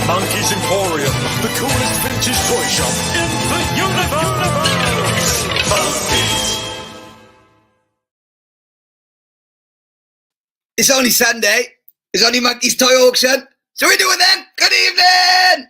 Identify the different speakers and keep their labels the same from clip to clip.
Speaker 1: Monkey's Emporium, the coolest vintage toy shop in the universe. Monkeys.
Speaker 2: It's only Sunday. It's only Monkey's Toy Auction. So we do it then. Good evening.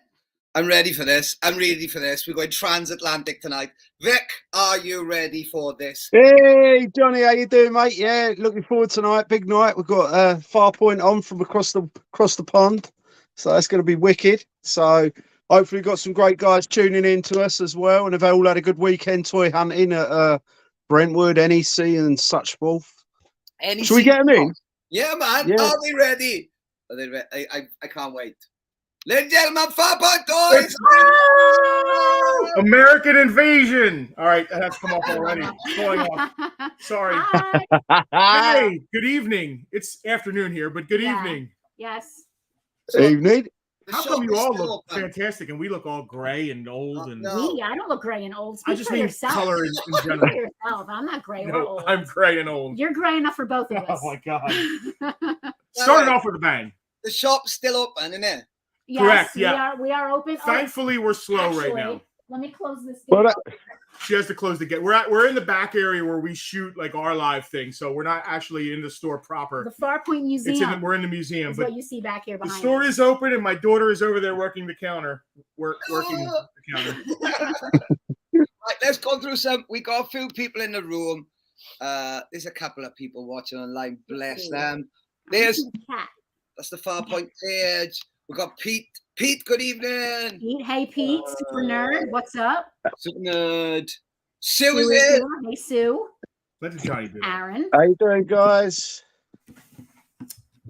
Speaker 2: I'm ready for this. We're going transatlantic tonight. Vic, are you ready for this?
Speaker 3: Hey, Johnny, how you doing, mate? Yeah, looking forward tonight. Big night. We've got Farpoint on from across the pond. So that's going to be wicked. So hopefully we've got some great guys tuning in to us as well. And they've all had a good weekend toy hunting at Brentwood, NEC and such forth.
Speaker 2: NEC.
Speaker 3: Should we get them in?
Speaker 2: Yeah, man.
Speaker 3: Yeah.
Speaker 2: Are they ready? Are they ready? I can't wait. Ladies and gentlemen, Farpoint Toys!
Speaker 4: American Invasion! All right, that has come up already. Going off. Sorry. Hey, good evening. It's afternoon here, but good evening.
Speaker 5: Yes.
Speaker 3: Evening.
Speaker 4: How come you all look fantastic and we look all gray and old? And
Speaker 5: I don't look gray and old. Speak
Speaker 4: I just
Speaker 5: for
Speaker 4: mean
Speaker 5: yourself.
Speaker 4: color in
Speaker 5: Speak
Speaker 4: general.
Speaker 5: for yourself. I'm not gray or old.
Speaker 4: I'm gray and old.
Speaker 5: You're gray enough for both of us.
Speaker 4: Oh my god! Started off with a bang.
Speaker 2: The shop's still open, isn't it?
Speaker 5: Yes,
Speaker 4: Correct, yeah.
Speaker 5: We are open.
Speaker 4: Thankfully, we're slow right now.
Speaker 5: Let me close this.
Speaker 4: She has to close the gate. We're in the back area where we shoot like our live thing, so we're not actually in the store proper.
Speaker 5: The Farpoint Museum.
Speaker 4: We're in the museum,
Speaker 5: but what you see back here behind.
Speaker 4: The store is open, and my daughter is over there working the counter. Working the counter.
Speaker 2: Right, let's go through some. We got a few people in the room. There's a couple of people watching online. Bless them. That's the Farpoint page. We got Pete. Pete, good evening.
Speaker 5: Pete, hey Pete, super nerd. What's up?
Speaker 2: Super nerd. Sue is here.
Speaker 5: Hey Sue.
Speaker 4: Let the Johnny do it.
Speaker 5: Aaron.
Speaker 3: How you doing, guys?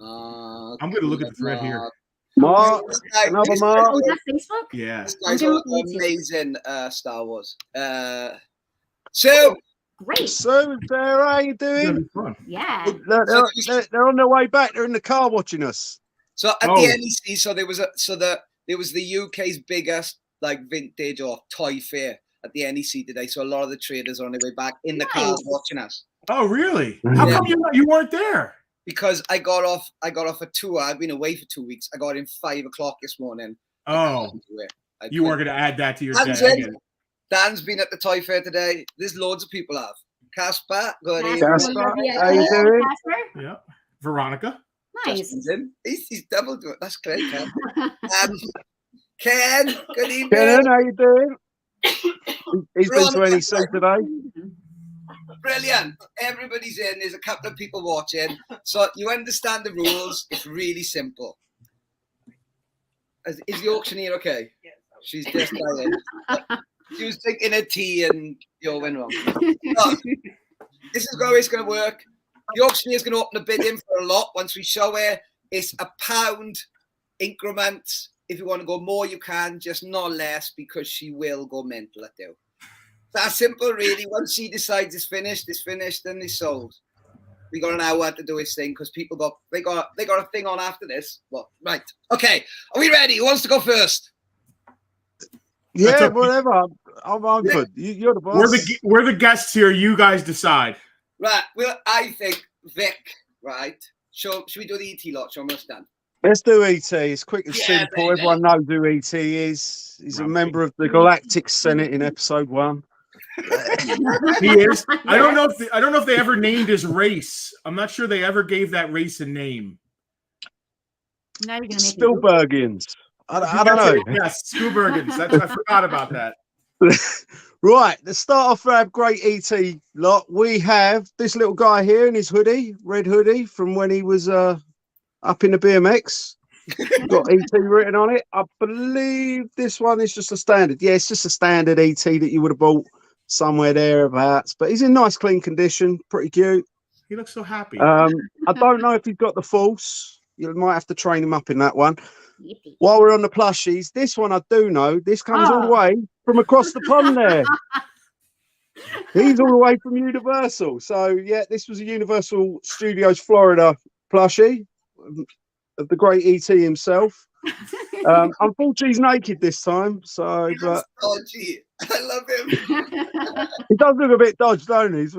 Speaker 4: I'm going to look at the thread here.
Speaker 3: Mark, another Mark.
Speaker 5: Oh, is that Facebook?
Speaker 4: Yeah.
Speaker 2: This guy's amazing Star Wars. Sue.
Speaker 5: Great.
Speaker 3: Sue and Sarah, how you doing?
Speaker 5: Yeah.
Speaker 3: They're on their way back. They're in the car watching us.
Speaker 2: So at the NEC, there was the UK's biggest like vintage or toy fair at the NEC today. So a lot of the traders are on their way back in the car watching us.
Speaker 4: Oh, really? How come you weren't there?
Speaker 2: Because I got off a tour. I've been away for 2 weeks. I got in 5 o'clock this morning.
Speaker 4: Oh, you were going to add that to your day.
Speaker 2: Dan's been at the toy fair today. There's loads of people have. Casper, good evening.
Speaker 3: Casper, how you doing?
Speaker 4: Yeah. Veronica.
Speaker 5: Nice.
Speaker 2: He's double doing it. That's great, Ken. Ken, good evening.
Speaker 3: Ken, how you doing? He's been to NEC today.
Speaker 2: Brilliant. Everybody's in. There's a couple of people watching. So you understand the rules. It's really simple. Is the auctioneer okay? Yes. She's just dying. She was drinking a tea and you're went wrong. So, this is how it's going to work. The auctioneer is going to open a bid in for a lot. Once we show her, it's £1 increments. If you want to go more, you can, just not less, because she will go mental at you. That's simple, really. Once she decides it's finished, and it's sold. We got an hour to do this thing because people got a thing on after this. Well, right. Okay. Are we ready? Who wants to go first?
Speaker 3: Yeah, whatever. I'm good. You're the boss.
Speaker 4: We're the guests here. You guys decide.
Speaker 2: Right. Well, I think Vic. Right. Should we do the ET lot? Show me stand.
Speaker 3: Let's do ET. It's quick and simple. Baby. Everyone knows who ET is. He's a member of the Galactic Senate in episode 1.
Speaker 4: He is. I don't know if they ever named his race. I'm not sure they ever gave that race a name.
Speaker 5: Now you're gonna make
Speaker 3: Spielbergians. I don't know.
Speaker 4: Yes, Spielbergians. I forgot about that.
Speaker 3: Right, let's start off our great ET lot. We have this little guy here in his hoodie, red hoodie, from when he was up in the BMX. Got ET written on it. I believe this one is just a standard. Yeah, it's just a standard ET that you would have bought somewhere thereabouts. But he's in nice, clean condition. Pretty cute.
Speaker 4: He looks so happy.
Speaker 3: I don't know if he's got the force. You might have to train him up in that one.
Speaker 5: Yippee.
Speaker 3: While we're on the plushies, this one I do know. This comes all the way from across the pond there. He's all the way from Universal. So, yeah, this was a Universal Studios Florida plushie of the great ET himself. Unfortunately, he's naked this time. So, but
Speaker 2: Dodgy. I love him.
Speaker 3: he does look a bit dodged, don't he?
Speaker 5: It's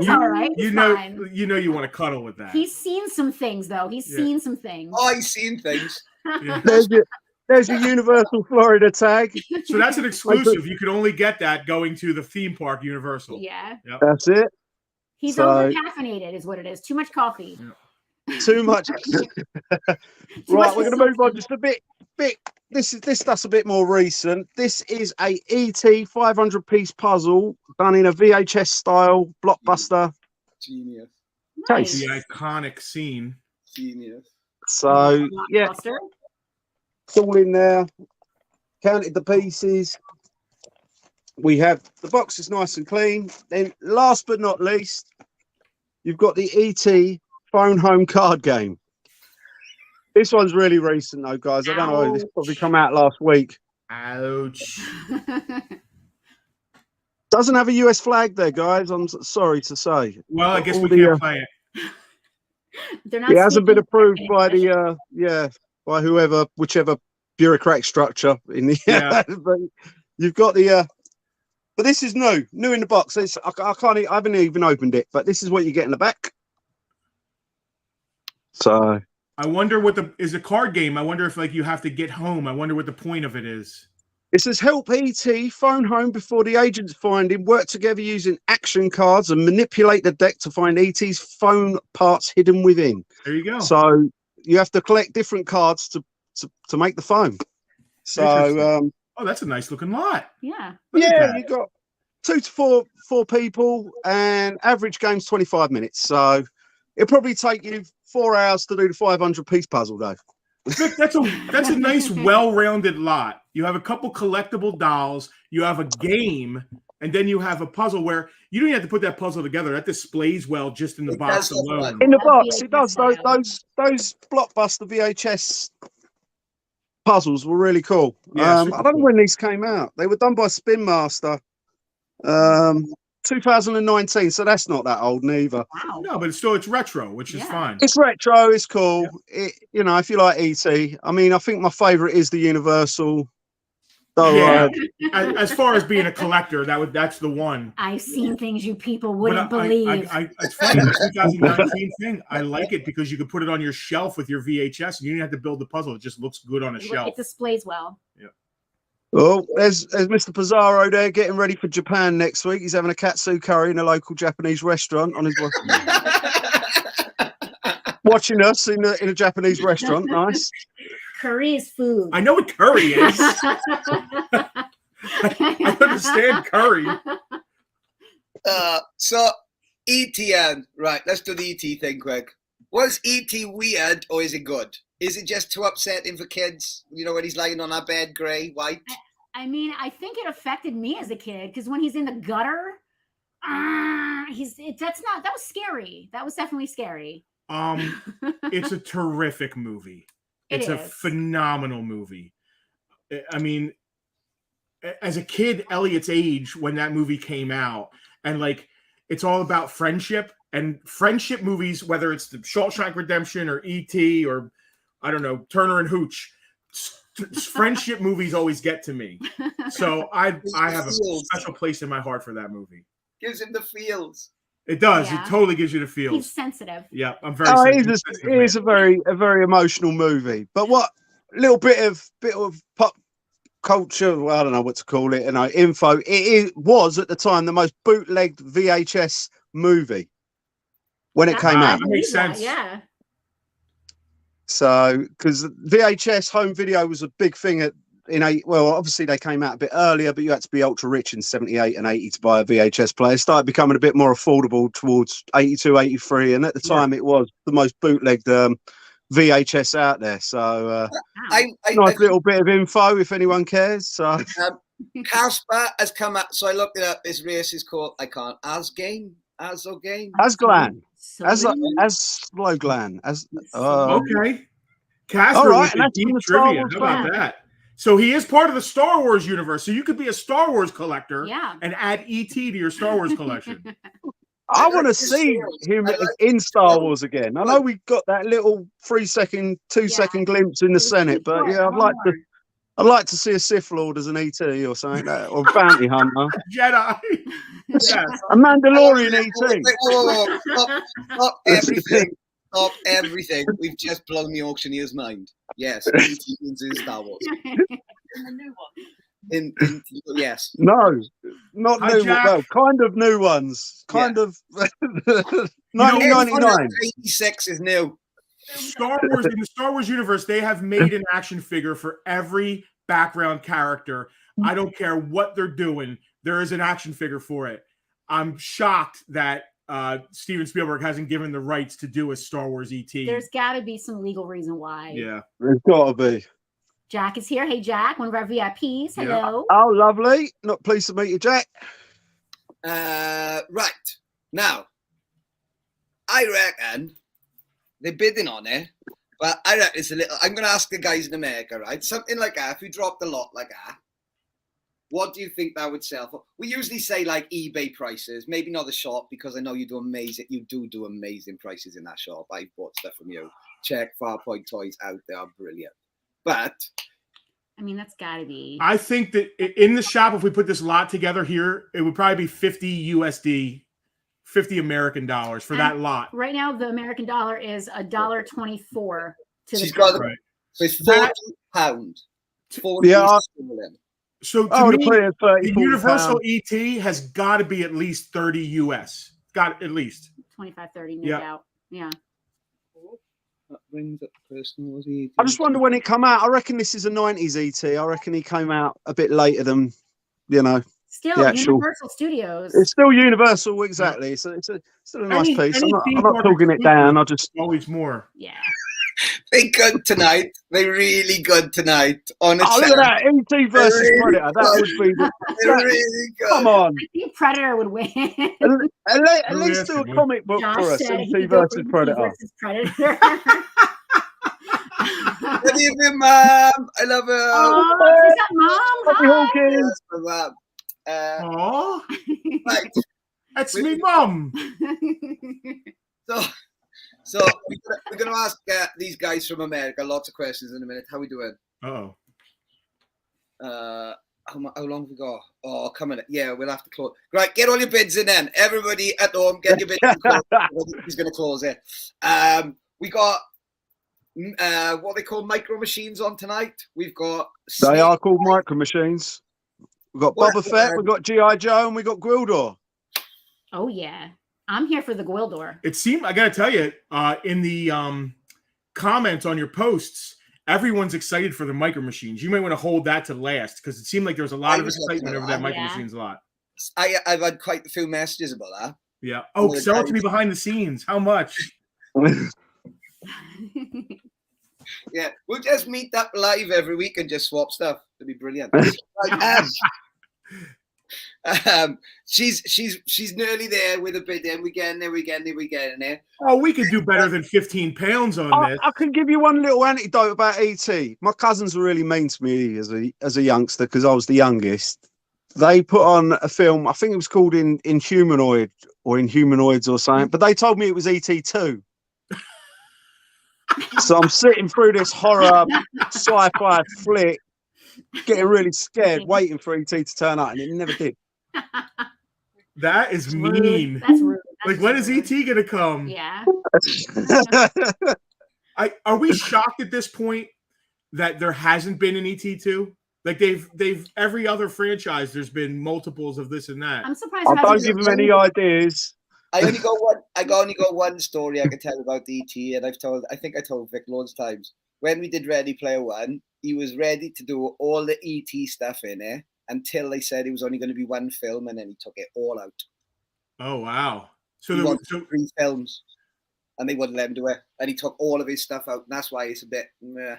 Speaker 5: all right.
Speaker 4: You
Speaker 5: It's
Speaker 4: know,
Speaker 5: fine.
Speaker 4: you want to cuddle with that.
Speaker 5: He's seen some things, though. He's seen some things.
Speaker 2: Oh, he's seen things.
Speaker 4: Yeah.
Speaker 3: There's your Universal Florida tag.
Speaker 4: So that's an exclusive. You could only get that going to the theme park, Universal.
Speaker 5: Yeah.
Speaker 4: Yep.
Speaker 3: That's it.
Speaker 5: He's
Speaker 3: So-
Speaker 5: over caffeinated, is what it is. Too much coffee.
Speaker 3: Too much. Right,
Speaker 5: much
Speaker 3: we're going to move on just a bit. This stuff's a bit more recent. This is a ET 500-piece puzzle done in a VHS style blockbuster
Speaker 2: Genius.
Speaker 3: case.
Speaker 4: The iconic scene.
Speaker 2: Genius.
Speaker 3: So yeah,
Speaker 5: Blockbuster.
Speaker 3: it's all in there. Counted the pieces. We have the box is nice and clean. Then, last but not least, you've got the ET phone home card game. This one's really recent, though, guys. I don't know. This probably come out last week.
Speaker 4: Ouch.
Speaker 3: Doesn't have a US flag there, guys. I'm sorry to say.
Speaker 4: Well, I guess
Speaker 3: All
Speaker 4: we
Speaker 3: the,
Speaker 4: can't play it.
Speaker 5: They're not
Speaker 3: It hasn't been
Speaker 5: speaking
Speaker 3: approved by
Speaker 5: English.
Speaker 3: the by whichever bureaucratic structure in the
Speaker 4: Yeah.
Speaker 3: but you've got the but this is new in the box. I haven't even opened it, but this is what you get in the back. So
Speaker 4: I wonder what is a card game. I wonder if you have to get home. I wonder what the point of it is.
Speaker 3: it says help ET phone home before the agents find him. Work together using action cards and manipulate the deck to find ET's phone parts hidden within.
Speaker 4: There you go.
Speaker 3: So you have to collect different cards to make the phone. So
Speaker 4: Oh, that's a nice looking lot.
Speaker 5: Yeah.
Speaker 4: Look at
Speaker 3: yeah,
Speaker 4: that.
Speaker 3: you got 2 to 4 people, and average game's 25 minutes. So it'll probably take you 4 hours to do the 500-piece puzzle, though.
Speaker 4: Vic, that's a nice, well-rounded lot. You have a couple collectible dolls, you have a game, and then you have a puzzle where you don't even have to put that puzzle together. That displays well just in the
Speaker 2: It
Speaker 4: box
Speaker 2: does look
Speaker 4: alone.
Speaker 3: In the
Speaker 5: That's
Speaker 3: box,
Speaker 5: VHS
Speaker 3: it does. Those blockbuster VHS puzzles were really cool.
Speaker 4: Yeah,
Speaker 3: I
Speaker 4: super
Speaker 3: don't know
Speaker 4: cool.
Speaker 3: when these came out. They were done by Spin Master, 2019. So that's not that old neither.
Speaker 5: Wow.
Speaker 4: No, but it's retro, which is
Speaker 5: Yeah.
Speaker 4: fine.
Speaker 3: It's retro. It's cool. If you like ET. I mean, I think my favorite is the Universal. So,
Speaker 4: Yeah. As far as being a collector, that's the one.
Speaker 5: I've seen things you people
Speaker 4: But
Speaker 5: wouldn't believe.
Speaker 4: it's funny, the 2019 thing. I like it because you could put it on your shelf with your VHS, and you didn't have to build the puzzle. It just looks good on a shelf.
Speaker 5: It displays well.
Speaker 3: oh, there's Mr. Pizarro there getting ready for Japan next week. He's having a katsu curry in a local Japanese restaurant on his watching us in a Japanese restaurant. Nice.
Speaker 5: Curry is food.
Speaker 4: I know what curry is. I understand curry.
Speaker 2: So ETN, right? Let's do the ET thing quick. Was ET weird or is it good? Is it just too upsetting for kids? You know, when he's lying on our bed, grey, white.
Speaker 5: I mean, I think it affected me as a kid because when he's in the gutter, that was scary. That was definitely scary.
Speaker 4: It's a terrific movie.
Speaker 5: It
Speaker 4: It's a
Speaker 5: is.
Speaker 4: phenomenal movie. I mean, as a kid, Elliot's age when that movie came out, and it's all about friendship and friendship movies, whether it's the Shawshank Redemption or E.T. or I don't know, Turner and Hooch. Friendship movies always get to me. So I have a special place in my heart for that movie.
Speaker 2: Gives him the feels.
Speaker 4: It does.
Speaker 5: Yeah.
Speaker 4: It totally gives you the
Speaker 5: He's
Speaker 4: feels.
Speaker 5: sensitive.
Speaker 4: Yeah, I'm very.
Speaker 3: It
Speaker 4: sensitive
Speaker 3: is a very emotional movie. But what little bit of pop culture, well, I don't know what to call it, info. Was at the time the most bootlegged VHS movie when it came
Speaker 5: I
Speaker 3: out.
Speaker 4: That makes
Speaker 5: believe that,
Speaker 4: sense.
Speaker 5: yeah.
Speaker 3: So, because VHS home video was a big thing well, obviously they came out a bit earlier, but you had to be ultra rich in 78 and 80 to buy a VHS player. It started becoming a bit more affordable towards 82, 83, and at the time it was the most bootlegged VHS out there. So, nice little bit of info if anyone cares. So,
Speaker 2: Casper has come out, so I looked it up. His race is called Asogane.
Speaker 3: Asglan. Sloglan.
Speaker 4: Okay. Casper
Speaker 3: all right,
Speaker 4: with
Speaker 3: and
Speaker 4: the
Speaker 3: that's
Speaker 4: deep
Speaker 3: from the Star
Speaker 4: trivia.
Speaker 3: Wars
Speaker 4: How about
Speaker 5: fan.
Speaker 4: that? So he is part of the Star Wars universe. So you could be a Star Wars collector and add ET to your Star Wars collection.
Speaker 3: I want to see him in Star Wars again. I know we got that little 3-second, 2-second glimpse in the Senate, but yeah, I'd like to see a Sith Lord as an ET or something, or bounty hunter.
Speaker 4: Jedi. Yes.
Speaker 3: A Mandalorian ET.
Speaker 2: Whoa. Stop everything. Stop everything. We've just blown the auctioneer's mind. Yes, ET is in Star Wars.
Speaker 6: In the new one.
Speaker 2: Yes.
Speaker 3: No, not
Speaker 4: Hi,
Speaker 3: new.
Speaker 4: Jack.
Speaker 3: Well, kind of new ones. Kind of.
Speaker 2: 1999. 86 is new.
Speaker 4: Star Wars, in the Star Wars universe, they have made an action figure for every background character. I don't care what they're doing. There is an action figure for it. I'm shocked that Steven Spielberg hasn't given the rights to do a Star Wars ET.
Speaker 5: There's got to be some legal reason why.
Speaker 4: Yeah.
Speaker 3: There's got to be.
Speaker 5: Jack is here. Hey, Jack, one of our VIPs. Hello.
Speaker 3: Oh, lovely. Not pleased to meet you, Jack.
Speaker 2: Right. Now, I reckon they're bidding on it, but I reckon it's a little. I'm going to ask the guys in America, right? Something like that. If we dropped a lot like that, what do you think that would sell for? We usually say like eBay prices, maybe not the shop, because I know you do amazing. You do amazing prices in that shop. I bought stuff from you. Check Farpoint toys out; they are brilliant. But
Speaker 5: I mean, that's got to be.
Speaker 4: I think that in the shop, if we put this lot together here, it would probably be 50 USD, 50 American dollars for that lot.
Speaker 5: Right now, the American dollar is $1.24 to
Speaker 2: she's
Speaker 5: the
Speaker 2: got
Speaker 4: right.
Speaker 2: So it's £40. 40
Speaker 3: Yeah.
Speaker 2: sterling.
Speaker 4: So
Speaker 3: I would
Speaker 4: to
Speaker 3: have
Speaker 4: me,
Speaker 3: put it at 30,
Speaker 4: the
Speaker 3: 40
Speaker 4: Universal
Speaker 3: pounds.
Speaker 4: ET has got to be at least 30 US. Got at least
Speaker 5: 25, 30, no
Speaker 4: Yeah.
Speaker 5: doubt. Yeah.
Speaker 2: That brings up personal.
Speaker 3: I just wonder when it come out. I reckon this is a 90s ET. I reckon he came out a bit later than,
Speaker 5: Still,
Speaker 3: the actual-
Speaker 5: Universal Studios.
Speaker 3: It's still Universal, exactly. It's still a nice
Speaker 4: Any-
Speaker 3: piece.
Speaker 4: any
Speaker 3: I'm
Speaker 4: theme
Speaker 3: not
Speaker 4: park
Speaker 3: talking it
Speaker 4: exclusive.
Speaker 3: down. I just
Speaker 4: always more.
Speaker 5: Yeah.
Speaker 2: They're good tonight. They're really good tonight. Honestly,
Speaker 3: oh, look at that ET versus
Speaker 2: Really
Speaker 3: Predator. That would be the,
Speaker 2: they're really good.
Speaker 3: come on.
Speaker 5: I think Predator would win.
Speaker 3: At least do a
Speaker 4: asking?
Speaker 3: comic book
Speaker 5: Josh
Speaker 3: for us.
Speaker 5: said he
Speaker 3: ET
Speaker 5: could go
Speaker 3: versus
Speaker 5: for
Speaker 3: Predator.
Speaker 5: versus Predator.
Speaker 2: Good evening, Mom. I love her.
Speaker 5: Oh, is that Mom?
Speaker 3: Happy
Speaker 5: Hi.
Speaker 3: Hawkins.
Speaker 2: Yes, my mom.
Speaker 4: Oh,
Speaker 2: Right.
Speaker 4: that's me, mum.
Speaker 2: So we're gonna ask these guys from America lots of questions in a minute. How we doing?
Speaker 4: Oh,
Speaker 2: How long have we got? Oh, come on. Yeah, we'll have to close. Right, get all your bids in then. Everybody at home, get your bids in. He's going to close it. We got what they call micro machines on tonight. We've got...
Speaker 3: They are called micro machines. We've got Boba Fett, we've got G.I. Joe, and we've got Gwildor.
Speaker 5: Oh, yeah. I'm here for the Gwildor.
Speaker 4: it seemed. I got to tell you, in the comments on your posts, everyone's excited for the micro machines. You might want to hold that to last because it seemed like there was a lot of excitement over that micro machines lot.
Speaker 2: I've had quite a few messages about that.
Speaker 4: Yeah. Oh, sell it to me behind the scenes. How much?
Speaker 2: Yeah, we'll just meet up live every week and just swap stuff. It'd be brilliant. She's nearly there with a bid in. We're getting there.
Speaker 4: Oh, we could do better than 15 pounds on this.
Speaker 3: I can give you one little anecdote about E.T. My cousins were really mean to me as a youngster because I was the youngest. They put on a film, I think it was called Inhumanoid or Inhumanoids or something, but they told me it was E.T. 2. So I'm sitting through this horror sci-fi flick, getting really scared, waiting for E.T. to turn up, and it never did.
Speaker 4: That is mean.
Speaker 5: That's rude.
Speaker 4: Like, when is ET gonna come?
Speaker 5: Yeah.
Speaker 4: Are we shocked at this point that there hasn't been an ET2? Like they've every other franchise, there's been multiples of this and that.
Speaker 5: I'm surprised.
Speaker 3: I
Speaker 5: there
Speaker 3: don't
Speaker 5: hasn't
Speaker 3: give
Speaker 5: been-
Speaker 3: them any ideas.
Speaker 2: I only got one. Only got one story I can tell about ET, and I think I told Vic loads of times. When we did Ready Player One, he was ready to do all the ET stuff in it until they said it was only going to be one film, and then he took it all out.
Speaker 4: Oh wow! So
Speaker 2: He
Speaker 4: there
Speaker 2: wanted
Speaker 4: was
Speaker 2: 3 films, and they wouldn't let him do it, and he took all of his stuff out, and that's why it's a bit. Meh.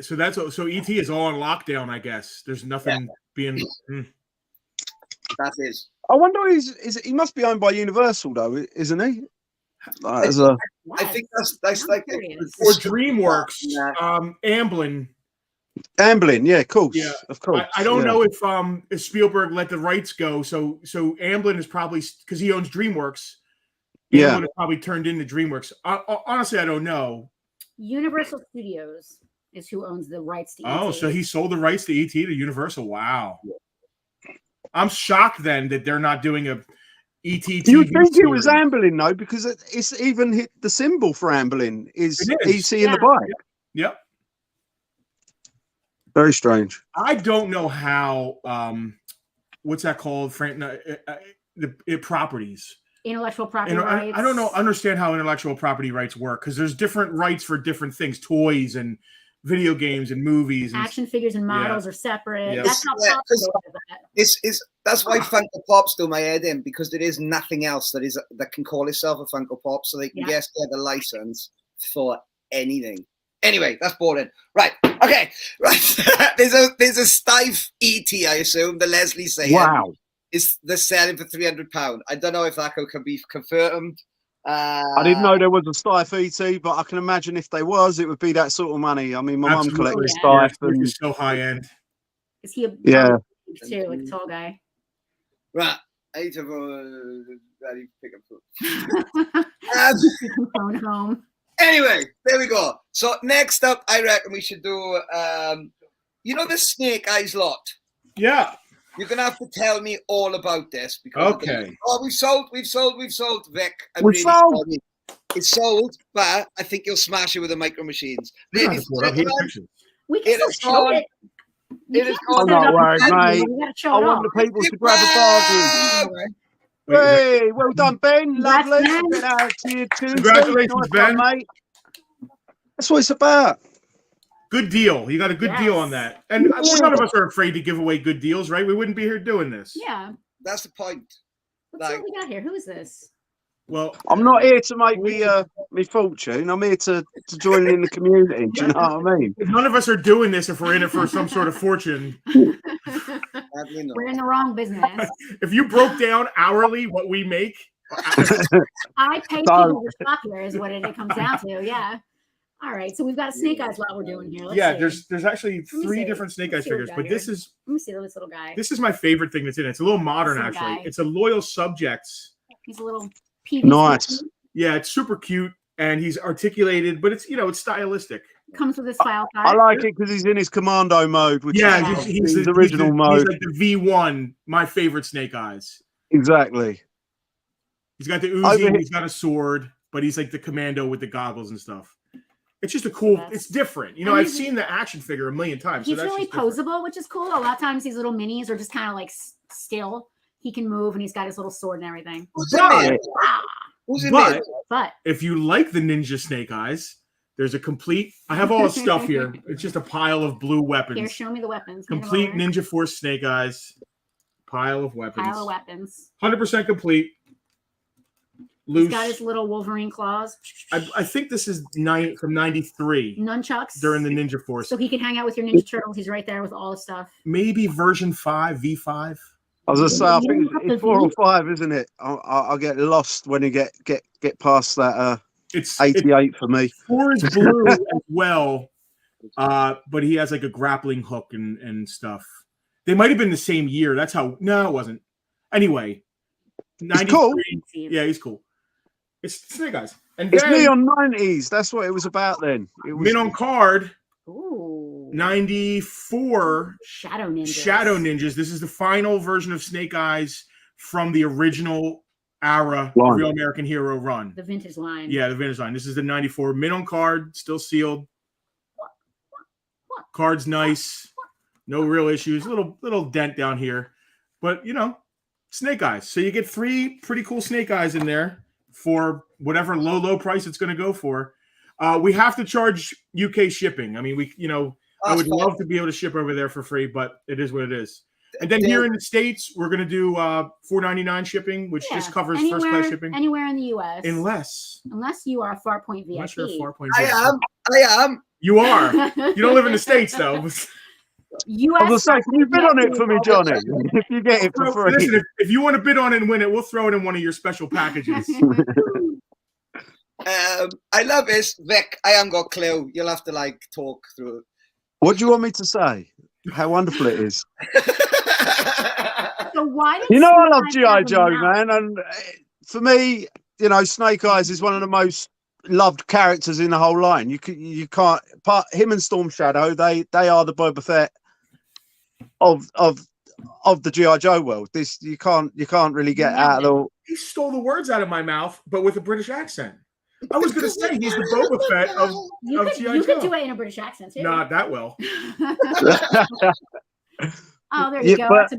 Speaker 4: so ET is all on lockdown. I guess there's nothing being.
Speaker 2: That is.
Speaker 3: I wonder he must be owned by Universal though, isn't he? Like, as a
Speaker 2: I think that's like
Speaker 4: Or DreamWorks, Amblin.
Speaker 3: Amblin, yeah, of course,
Speaker 4: Yeah,
Speaker 3: of course.
Speaker 4: I don't know if Spielberg let the rights go. So Amblin is probably because he owns DreamWorks.
Speaker 3: Yeah,
Speaker 4: Amblin is probably turned into DreamWorks. Honestly, I don't know.
Speaker 5: Universal Studios is who owns the rights to ET.
Speaker 4: Oh, so he sold the rights to ET to Universal. Wow. I'm shocked then that they're not doing a ET TV
Speaker 3: Do you think it was
Speaker 4: series.
Speaker 3: Amblin though? Because it's even hit the symbol for Amblin is
Speaker 4: It is.
Speaker 3: ET in the bike.
Speaker 4: Yep.
Speaker 3: Very strange.
Speaker 4: I don't know how. What's that called? Properties.
Speaker 5: Intellectual property rights.
Speaker 4: I don't know. Understand how intellectual property rights work because there's different rights for different things, toys and video games and movies. And,
Speaker 5: Action figures and models are separate.
Speaker 4: Yeah.
Speaker 5: That's how Pop does that.
Speaker 2: That's why Funko Pops do my head in, because there is nothing else that can call itself a Funko Pop, so they can get the license for anything. Anyway, that's boring. Right. Okay. Right. there's a Stife ET, I assume, the Leslie saying.
Speaker 3: Wow.
Speaker 2: They're selling for £300. I don't know if that can be confirmed.
Speaker 3: I didn't know there was a Stife ET, but I can imagine if there was, it would be that sort of money. I mean, my mum collected Stife.
Speaker 4: And it's so high end.
Speaker 5: Is he a too, like a tall guy?
Speaker 2: Right. I need to pick up
Speaker 5: phone home.
Speaker 2: Anyway, there we go. So next up, I reckon we should do, the Snake Eyes lot.
Speaker 4: Yeah.
Speaker 2: You're gonna have to tell me all about this because we've sold, Vic. It's sold, but I think you'll smash it with the micro machines.
Speaker 5: We can still show it.
Speaker 3: Oh, no worries, mate. I want the people to grab a bargain. Hey, well done, Ben. Lovely.
Speaker 4: Congratulations, Ben.
Speaker 3: Mate. That's what it's about.
Speaker 4: Good deal. You got a good deal on that. And none of us are afraid to give away good deals, right? We wouldn't be here doing this.
Speaker 5: Yeah.
Speaker 2: That's the point.
Speaker 5: Let's see what we got here. Who is this?
Speaker 4: Well,
Speaker 3: I'm not here to make me fortune. I'm here to join in the community. Do you know what I mean?
Speaker 4: None of us are doing this if we're in it for some sort of fortune.
Speaker 5: We're in the wrong business.
Speaker 4: If you broke down hourly what we make,
Speaker 5: I pay people to shop here is what it comes down to. Yeah. All right. So we've got a Snake Eyes lot we're doing here. Let's see.
Speaker 4: There's actually 3 different Snake Eyes figures, but this is
Speaker 5: let me see this little guy.
Speaker 4: This is my favorite thing that's in it. It's a little modern actually.
Speaker 5: Guy.
Speaker 4: It's a Loyal Subjects.
Speaker 5: He's a little PVC.
Speaker 3: Nice.
Speaker 4: Yeah, it's super cute and he's articulated, but it's it's stylistic.
Speaker 5: Comes with his file card.
Speaker 3: I like it because he's in his commando mode, which is his original mode.
Speaker 4: He's like the V1, my favorite Snake Eyes.
Speaker 3: Exactly.
Speaker 4: He's got the Uzi, he's got a sword, but he's like the commando with the goggles and stuff. It's just it's different. I've seen the action figure a million times.
Speaker 5: He's really poseable, which is cool. A lot of times these little minis are just kind of like still. He can move and he's got his little sword and everything.
Speaker 4: But if you like the Ninja Snake Eyes, there's a complete. I have all the stuff here. It's just a pile of blue weapons.
Speaker 5: Here, show me the weapons.
Speaker 4: Complete Ninja Force Snake Eyes. Pile of weapons.
Speaker 5: 100%
Speaker 4: complete. Loose.
Speaker 5: He's got his little Wolverine claws.
Speaker 4: I think this is from 93.
Speaker 5: Nunchucks.
Speaker 4: During the Ninja Force.
Speaker 5: So he can hang out with your Ninja Turtles. He's right there with all the stuff.
Speaker 4: Maybe version 5, V5.
Speaker 3: I was going to say, I think it's 4 or 5, isn't it? I'll get lost when you get past that. It's 88 for me.
Speaker 4: 4 is blue as well, but he has like a grappling hook and stuff. They might have been the same year. That's how. No, it wasn't. Anyway, 93.
Speaker 3: He's cool.
Speaker 4: Yeah, he's cool. It's Snake Eyes. And
Speaker 3: it's me on 90s. That's what it was about then. It was
Speaker 4: Min on card.
Speaker 5: Ooh.
Speaker 4: 94
Speaker 5: Shadow Ninjas.
Speaker 4: Shadow Ninjas. This is the final version of Snake Eyes from the original era Real American Hero run.
Speaker 5: The vintage line.
Speaker 4: Yeah, the vintage line. This is the 94 Min on card, still sealed. Card's nice. No real issues. Little dent down here, but snake eyes. So you get 3 pretty cool snake eyes in there for whatever low price it's going to go for. We have to charge UK shipping. I mean, I would love to be able to ship over there for free, but it is what it is. And then here in the States, we're going to do $4.99 shipping, which just covers first class shipping
Speaker 5: anywhere in the US,
Speaker 4: unless
Speaker 5: you are a Farpoint VIP.
Speaker 4: Unless you're a Farpoint
Speaker 2: I am.
Speaker 4: You are. You don't live in the States though.
Speaker 5: US.
Speaker 3: I was saying, can you bid on it for me, Johnny? If you get it for free.
Speaker 4: Listen, if you want to bid on it and win it, we'll throw it in one of your special packages.
Speaker 2: I love this, Vic. I haven't got a clue. You'll have to talk through it.
Speaker 3: What do you want me to say? How wonderful it is.
Speaker 5: So why did
Speaker 3: I love G.I. Joe, man. And for me, Snake Eyes is one of the most loved characters in the whole line. You can't him and Storm Shadow. They are the Boba Fett of the G.I. Joe world. This you can't really get out of the.
Speaker 4: He stole the words out of my mouth, but with a British accent. I was going to say he's the Boba Fett of G.I. Joe.
Speaker 5: You could do it in a British accent too.
Speaker 4: Not that well.
Speaker 5: Oh, there you go. That's a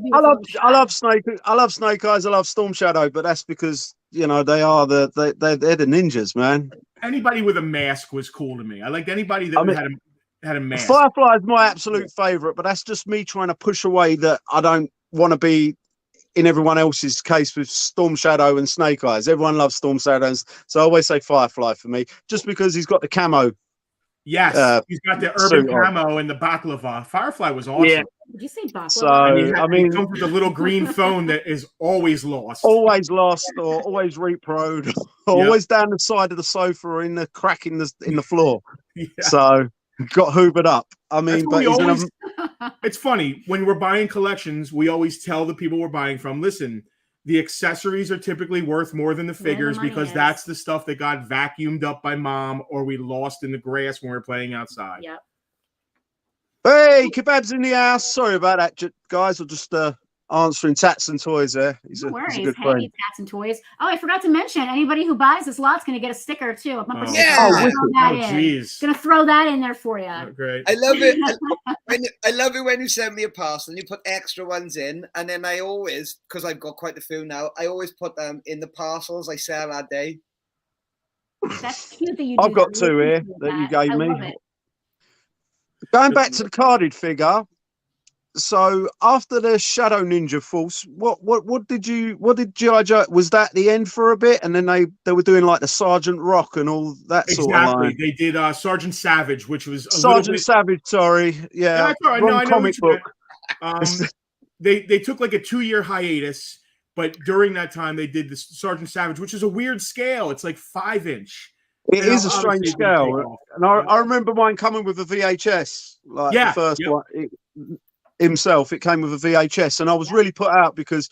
Speaker 3: I love Snake Eyes. I love Storm Shadow, but that's because they're the ninjas, man.
Speaker 4: Anybody with a mask was cool to me. I liked anybody that had a mask.
Speaker 3: Firefly is my absolute favorite, but that's just me trying to push away that I don't want to be in everyone else's case with Storm Shadow and Snake Eyes. Everyone loves Storm Shadows, so I always say Firefly for me, just because he's got the camo.
Speaker 4: Yes, he's got the urban camo and the baklava. Firefly was awesome.
Speaker 3: Yeah.
Speaker 5: Did you say baklava?
Speaker 3: So
Speaker 4: he comes with a little green phone that is always lost.
Speaker 3: Always lost, or always reproed, or always down the side of the sofa or in the crack in the floor. Yeah. So got hoovered up. I mean, but
Speaker 4: it's funny when we're buying collections, we always tell the people we're buying from, listen, the accessories are typically worth more than the figures because that's the stuff that got vacuumed up by mom or we lost in the grass when we were playing outside.
Speaker 5: Yep.
Speaker 3: Hey, Kebab's in the house. Sorry about that, guys. I'll just answering Tats and Toys there. He's a good friend.
Speaker 5: Hey, Tats and Toys. Oh, I forgot to mention, anybody who buys this lot's going to get a sticker too. A bumper sticker.
Speaker 4: Jeez.
Speaker 5: Going to throw that in there for you.
Speaker 4: Oh, great.
Speaker 2: I love it. I love it when you send me a parcel and you put extra ones in, and then I always, because I've got quite a few now, I always put them in the parcels I sell that day.
Speaker 5: That's cute that you do.
Speaker 3: I've got 2 here that you gave me. Going back to the carded figure, so after the Shadow Ninja Force, what did G.I. Joe, was that the end for a bit, and then they were doing like the Sergeant Rock and all that sort of line?
Speaker 4: They did Sergeant Savage, which was
Speaker 3: Savage. Sorry, yeah, wrong comic book.
Speaker 4: They took like a 2-year hiatus, but during that time they did the Sergeant Savage, which is a weird scale. It's like 5-inch.
Speaker 3: It is a strange scale, and I remember mine coming with a VHS, the first one himself. It came with a VHS, and I was really put out because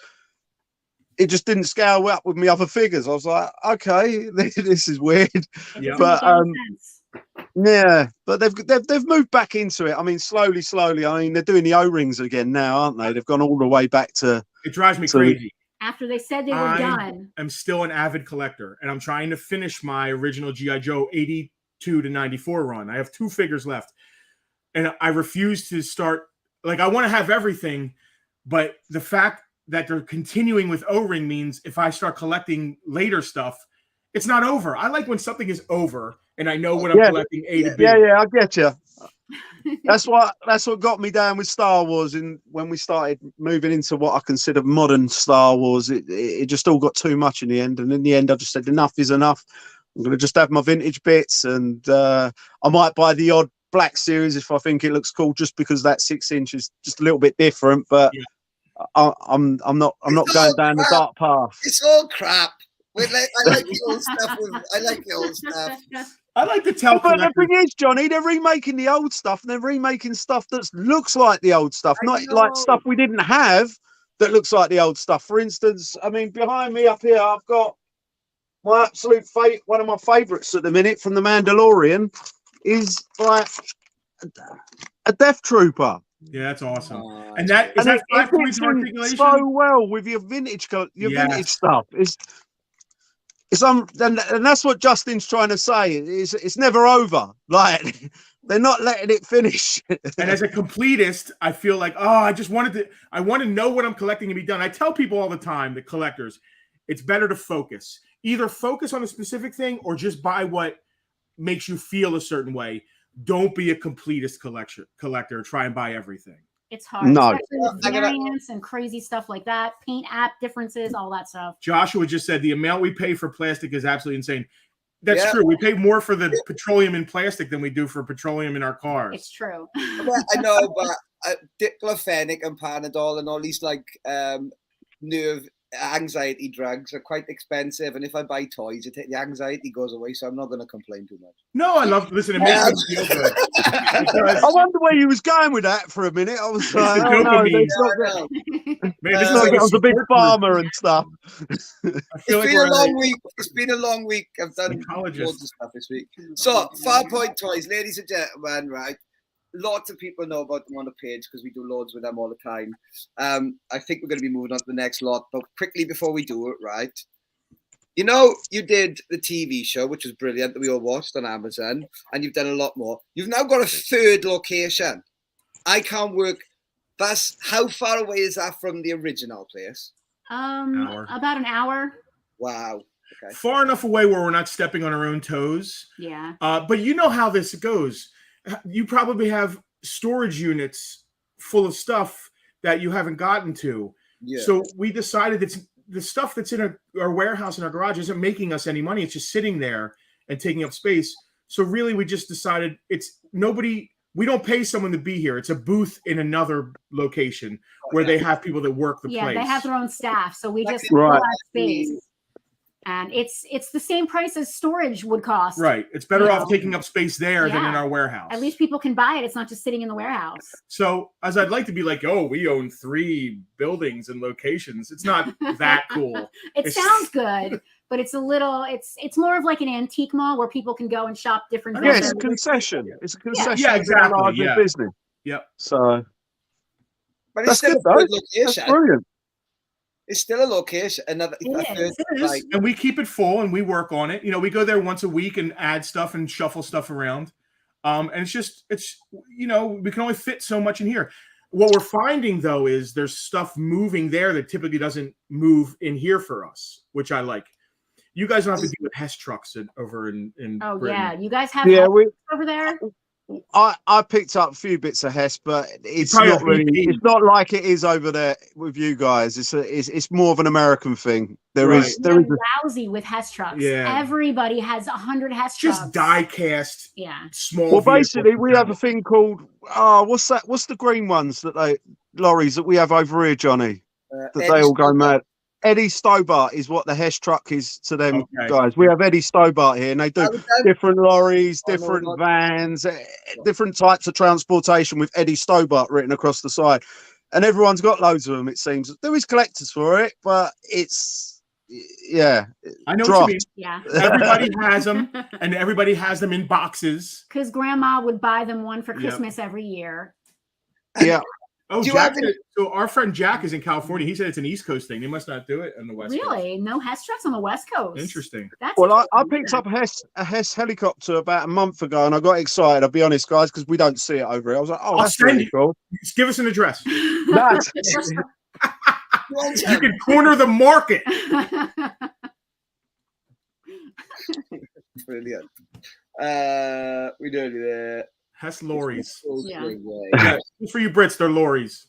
Speaker 3: it just didn't scale up with me other figures. I was like, okay, this is weird, but but they've moved back into it. I mean, slowly. I mean, they're doing the O-rings again now, aren't they? They've gone all the way back to.
Speaker 4: It drives me crazy.
Speaker 5: After they said they were done.
Speaker 4: I'm still an avid collector, and I'm trying to finish my original G.I. Joe 82 to 94 run. I have 2 figures left, and I refuse to start. Like, I want to have everything, but the fact that they're continuing with O-ring means if I start collecting later stuff, it's not over. I like when something is over, and I know when I'm collecting A to B.
Speaker 3: Yeah, I get you. That's what got me down with Star Wars, and when we started moving into what I consider modern Star Wars, it just all got too much in the end. And in the end, I just said enough is enough. I'm going to just have my vintage bits, and I might buy the odd Black Series if I think it looks cool, just because that 6-inch is just a little bit different. But I'm not going down the dark path.
Speaker 2: It's all crap. I like the old stuff. I like the old stuff.
Speaker 4: I like to tell.
Speaker 3: But the thing is, Johnny, they're remaking the old stuff, and they're remaking stuff that looks like the old stuff, not like stuff we didn't have that looks like the old stuff. For instance, I mean, behind me up here, I've got my absolute one of my favourites at the minute from The Mandalorian is like a Death Trooper.
Speaker 4: Yeah, that's awesome. And that is that 5 points of articulation
Speaker 3: so well with your vintage stuff. And that's what Justin's trying to say. It's never over. Like They're not letting it finish.
Speaker 4: And as a completist, I feel like, I want to know what I'm collecting and be done. I tell people all the time, the collectors, it's better to focus. Either focus on a specific thing or just buy what makes you feel a certain way. Don't be a completist collector. Try and buy everything.
Speaker 5: It's hard,
Speaker 3: No.
Speaker 5: especially with variants and crazy stuff like that, paint app differences, all that stuff.
Speaker 4: Joshua just said the amount we pay for plastic is absolutely insane. That's true. We pay more for the petroleum in plastic than we do for petroleum in our cars.
Speaker 5: It's true.
Speaker 2: Well, I know, but diclofenac and Panadol and all these like nerve anxiety drugs are quite expensive, and if I buy toys, the anxiety goes away, so I'm not going to complain too much.
Speaker 4: No, I love. Listen, it makes me feel good.
Speaker 3: I wonder where you was going with that for a minute. I was like,
Speaker 4: the
Speaker 3: oh, no,
Speaker 4: dopamine.
Speaker 3: it's not good.
Speaker 4: Man, this is
Speaker 3: I
Speaker 4: like
Speaker 3: was a big farmer and stuff.
Speaker 2: It's been a long week. It's been a long week. I've done loads of stuff this week. So, Farpoint toys, ladies and gentlemen, right? Lots of people know about them on the page because we do loads with them all the time. I think we're going to be moving on to the next lot, but quickly before we do it, right? You know, you did the TV show, which was brilliant, that we all watched on Amazon, and you've done a lot more. You've now got a third location. I can't work. That's how far away is that from the original place?
Speaker 5: About an hour.
Speaker 2: Wow. Okay.
Speaker 4: Far enough away where we're not stepping on our own toes.
Speaker 5: Yeah.
Speaker 4: But you know how this goes. You probably have storage units full of stuff that you haven't gotten to.
Speaker 2: Yeah.
Speaker 4: So we decided that the stuff that's in our warehouse and our garage isn't making us any money. It's just sitting there and taking up space. So really, we just decided we don't pay someone to be here. It's a booth in another location where they have people that work the place.
Speaker 5: Yeah, they have their own staff. So we just fill out space. And it's the same price as storage would cost.
Speaker 4: Right. It's better off taking up space there than in our warehouse.
Speaker 5: At least people can buy it. It's not just sitting in the warehouse.
Speaker 4: So as I'd like to be like, we own 3 buildings and locations. It's not that cool.
Speaker 5: It sounds good, but it's it's more of like an antique mall where people can go and shop different
Speaker 3: Yeah, it's a concession. It's a concession.
Speaker 4: Yeah, exactly.
Speaker 3: Yeah. Business.
Speaker 4: Yep.
Speaker 3: So
Speaker 2: But
Speaker 3: that's
Speaker 2: it's still
Speaker 3: good,
Speaker 2: a
Speaker 3: though.
Speaker 2: good location.
Speaker 3: That's brilliant.
Speaker 2: It's still a location.
Speaker 5: It is.
Speaker 2: Like,
Speaker 4: And we keep it full and we work on it. You know, we go there once a week and add stuff and shuffle stuff around. And we can only fit so much in here. What we're finding though is there's stuff moving there that typically doesn't move in here for us, which I like. You guys don't have to deal with Hess trucks over in
Speaker 5: Oh
Speaker 4: Britain.
Speaker 5: yeah, you guys have over there.
Speaker 3: I picked up a few bits of Hess, but it's not really. It's not like it is over there with you guys. It's more of an American thing. There is
Speaker 5: lousy with Hess trucks.
Speaker 4: Yeah.
Speaker 5: Everybody has 100 Hess trucks.
Speaker 4: Just die cast.
Speaker 5: Yeah.
Speaker 4: Small.
Speaker 3: Well, basically, we have a thing called what's that? What's the green ones lorries that we have over here, Johnny? That they all go mad. Eddie Stobart is what the Hess truck is to them guys. We have Eddie Stobart here, and they do different lorries, different vans, different types of transportation with Eddie Stobart written across the side. And everyone's got loads of them, it seems. There is collectors for it, but it's,
Speaker 4: I know what you mean.
Speaker 5: Yeah.
Speaker 4: Everybody has them, and everybody has them in boxes.
Speaker 5: Because grandma would buy them one for Christmas every year.
Speaker 3: Yeah.
Speaker 4: Oh, so our friend Jack is in California. He said it's an East Coast thing. They must not do it on the West Coast.
Speaker 5: Really? No Hess trucks on the West Coast.
Speaker 4: Interesting.
Speaker 3: I picked up a Hess helicopter about a month ago, and I got excited. I'll be honest, guys, because we don't see it over here. I was like, that's really cool.
Speaker 4: Just give us an address.
Speaker 2: Brilliant.
Speaker 4: You can corner the market.
Speaker 2: We do there.
Speaker 4: Hess lorries.
Speaker 5: Yeah.
Speaker 4: For you Brits, they're lorries.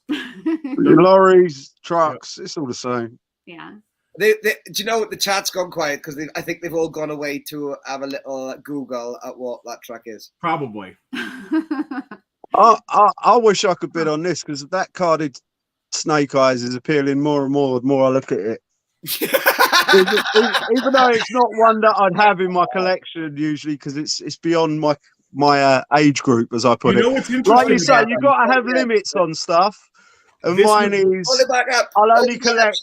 Speaker 3: Lorries, trucks, it's all the same.
Speaker 5: Yeah.
Speaker 2: Do you know what? The chat's gone quiet because I think they've all gone away to have a little Google at what that truck is.
Speaker 4: Probably.
Speaker 3: I wish I could bid on this because that carded snake eyes is appealing more and more the more I look at it. Even though it's not one that I'd have in my collection usually because it's beyond my age group, as I put it.
Speaker 4: What's interesting?
Speaker 3: Like you say, you've got to have limits on stuff. And mine is, I'll only collect.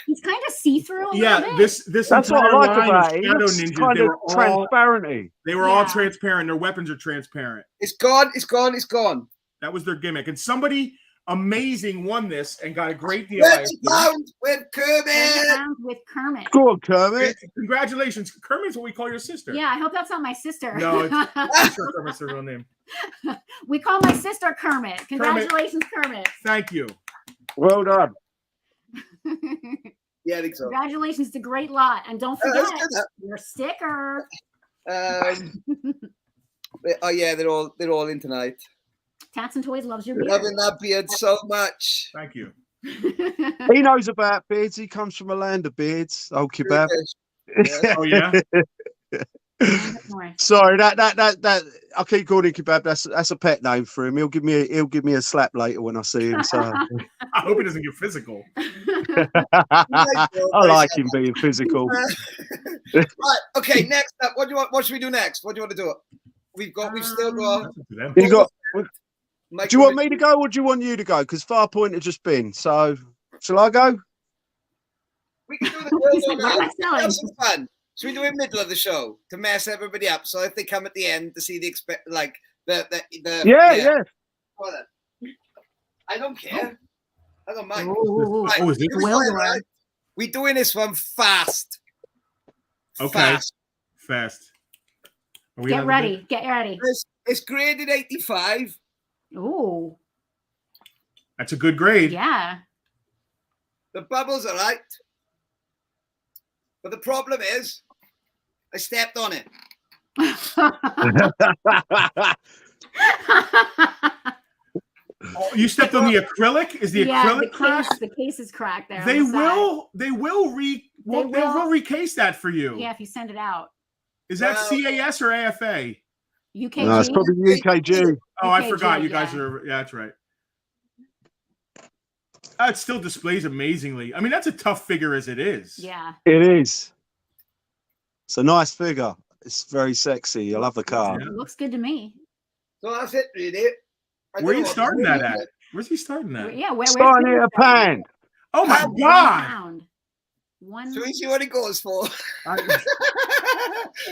Speaker 5: He's kind of see-through.
Speaker 4: Yeah, this.
Speaker 3: That's what I like about it. It's kind of transparency.
Speaker 4: They were all transparent. Their weapons are transparent.
Speaker 2: It's gone. It's gone. It's gone.
Speaker 4: That was their gimmick. And somebody Amazing won this and got a great deal. I
Speaker 2: 30
Speaker 4: assume.
Speaker 2: pounds with Kermit.
Speaker 5: With Kermit.
Speaker 3: Go on, Kermit.
Speaker 4: Congratulations. Kermit's what we call your sister.
Speaker 5: Yeah, I hope that's not my sister.
Speaker 4: No, I'm sure Kermit's her real name.
Speaker 5: We call my sister Kermit. Congratulations, Kermit.
Speaker 4: Thank you.
Speaker 3: Well done.
Speaker 2: Yeah, I think so.
Speaker 5: Congratulations to Great Lot. And don't
Speaker 2: Let's
Speaker 5: forget
Speaker 2: do that.
Speaker 5: your sticker.
Speaker 2: Oh yeah, they're all in tonight.
Speaker 5: Tats and Toys loves your beard.
Speaker 2: Loving that beard so much.
Speaker 4: Thank you.
Speaker 3: He knows about beards. He comes from a land of beards. Old kebab.
Speaker 4: Oh yeah.
Speaker 3: Sorry, that I keep calling him kebab. That's a pet name for him. He'll give me a slap later when I see him. So
Speaker 4: I hope he doesn't get physical.
Speaker 3: I like him being physical.
Speaker 2: Right. Okay. Next up, what do you want? What should we do next? What do you want to do? We've still got.
Speaker 3: You got.
Speaker 2: Mike,
Speaker 3: Do you want me to go or do you want you to go? Because Farpoint had just been. So shall I go?
Speaker 2: We can do the
Speaker 5: He's like, what am I selling?
Speaker 2: have some fun. Should we do it middle of the show to mess everybody up? So if they come at the end to see the
Speaker 3: Yeah.
Speaker 2: Well, then. I don't care. I don't mind.
Speaker 5: Ooh.
Speaker 2: Right,
Speaker 4: Oh, is it
Speaker 2: here we go,
Speaker 5: Gwildor?
Speaker 2: right? We're doing this one fast.
Speaker 4: Okay. Fast. Are we
Speaker 5: Get
Speaker 4: having
Speaker 5: ready. Get ready.
Speaker 2: It's graded 85.
Speaker 5: Ooh.
Speaker 4: That's a good grade.
Speaker 5: Yeah.
Speaker 2: The bubbles are right. But the problem is, I stepped on it.
Speaker 4: Oh, you stepped on the acrylic? Is the acrylic cracked?
Speaker 5: The case is cracked there.
Speaker 4: They
Speaker 5: on the side.
Speaker 4: will recase that for you.
Speaker 5: Yeah, if you send it out.
Speaker 4: Is that CAS or AFA?
Speaker 5: UKG.
Speaker 3: No, it's probably UKG.
Speaker 4: Oh, I
Speaker 5: UKG,
Speaker 4: forgot. You guys
Speaker 5: yeah.
Speaker 4: are. Yeah, that's right. It still displays amazingly. I mean, that's a tough figure as it is.
Speaker 5: Yeah.
Speaker 3: It is. It's a nice figure. It's very sexy. I love the card.
Speaker 5: It looks good to me.
Speaker 2: So that's it, really.
Speaker 4: Where are you starting that at? Where's he starting that?
Speaker 5: Yeah, where's
Speaker 3: Starting at a pound.
Speaker 4: Oh my
Speaker 5: One
Speaker 4: God!
Speaker 5: pound. One.
Speaker 2: So we see what it goes for.
Speaker 4: I-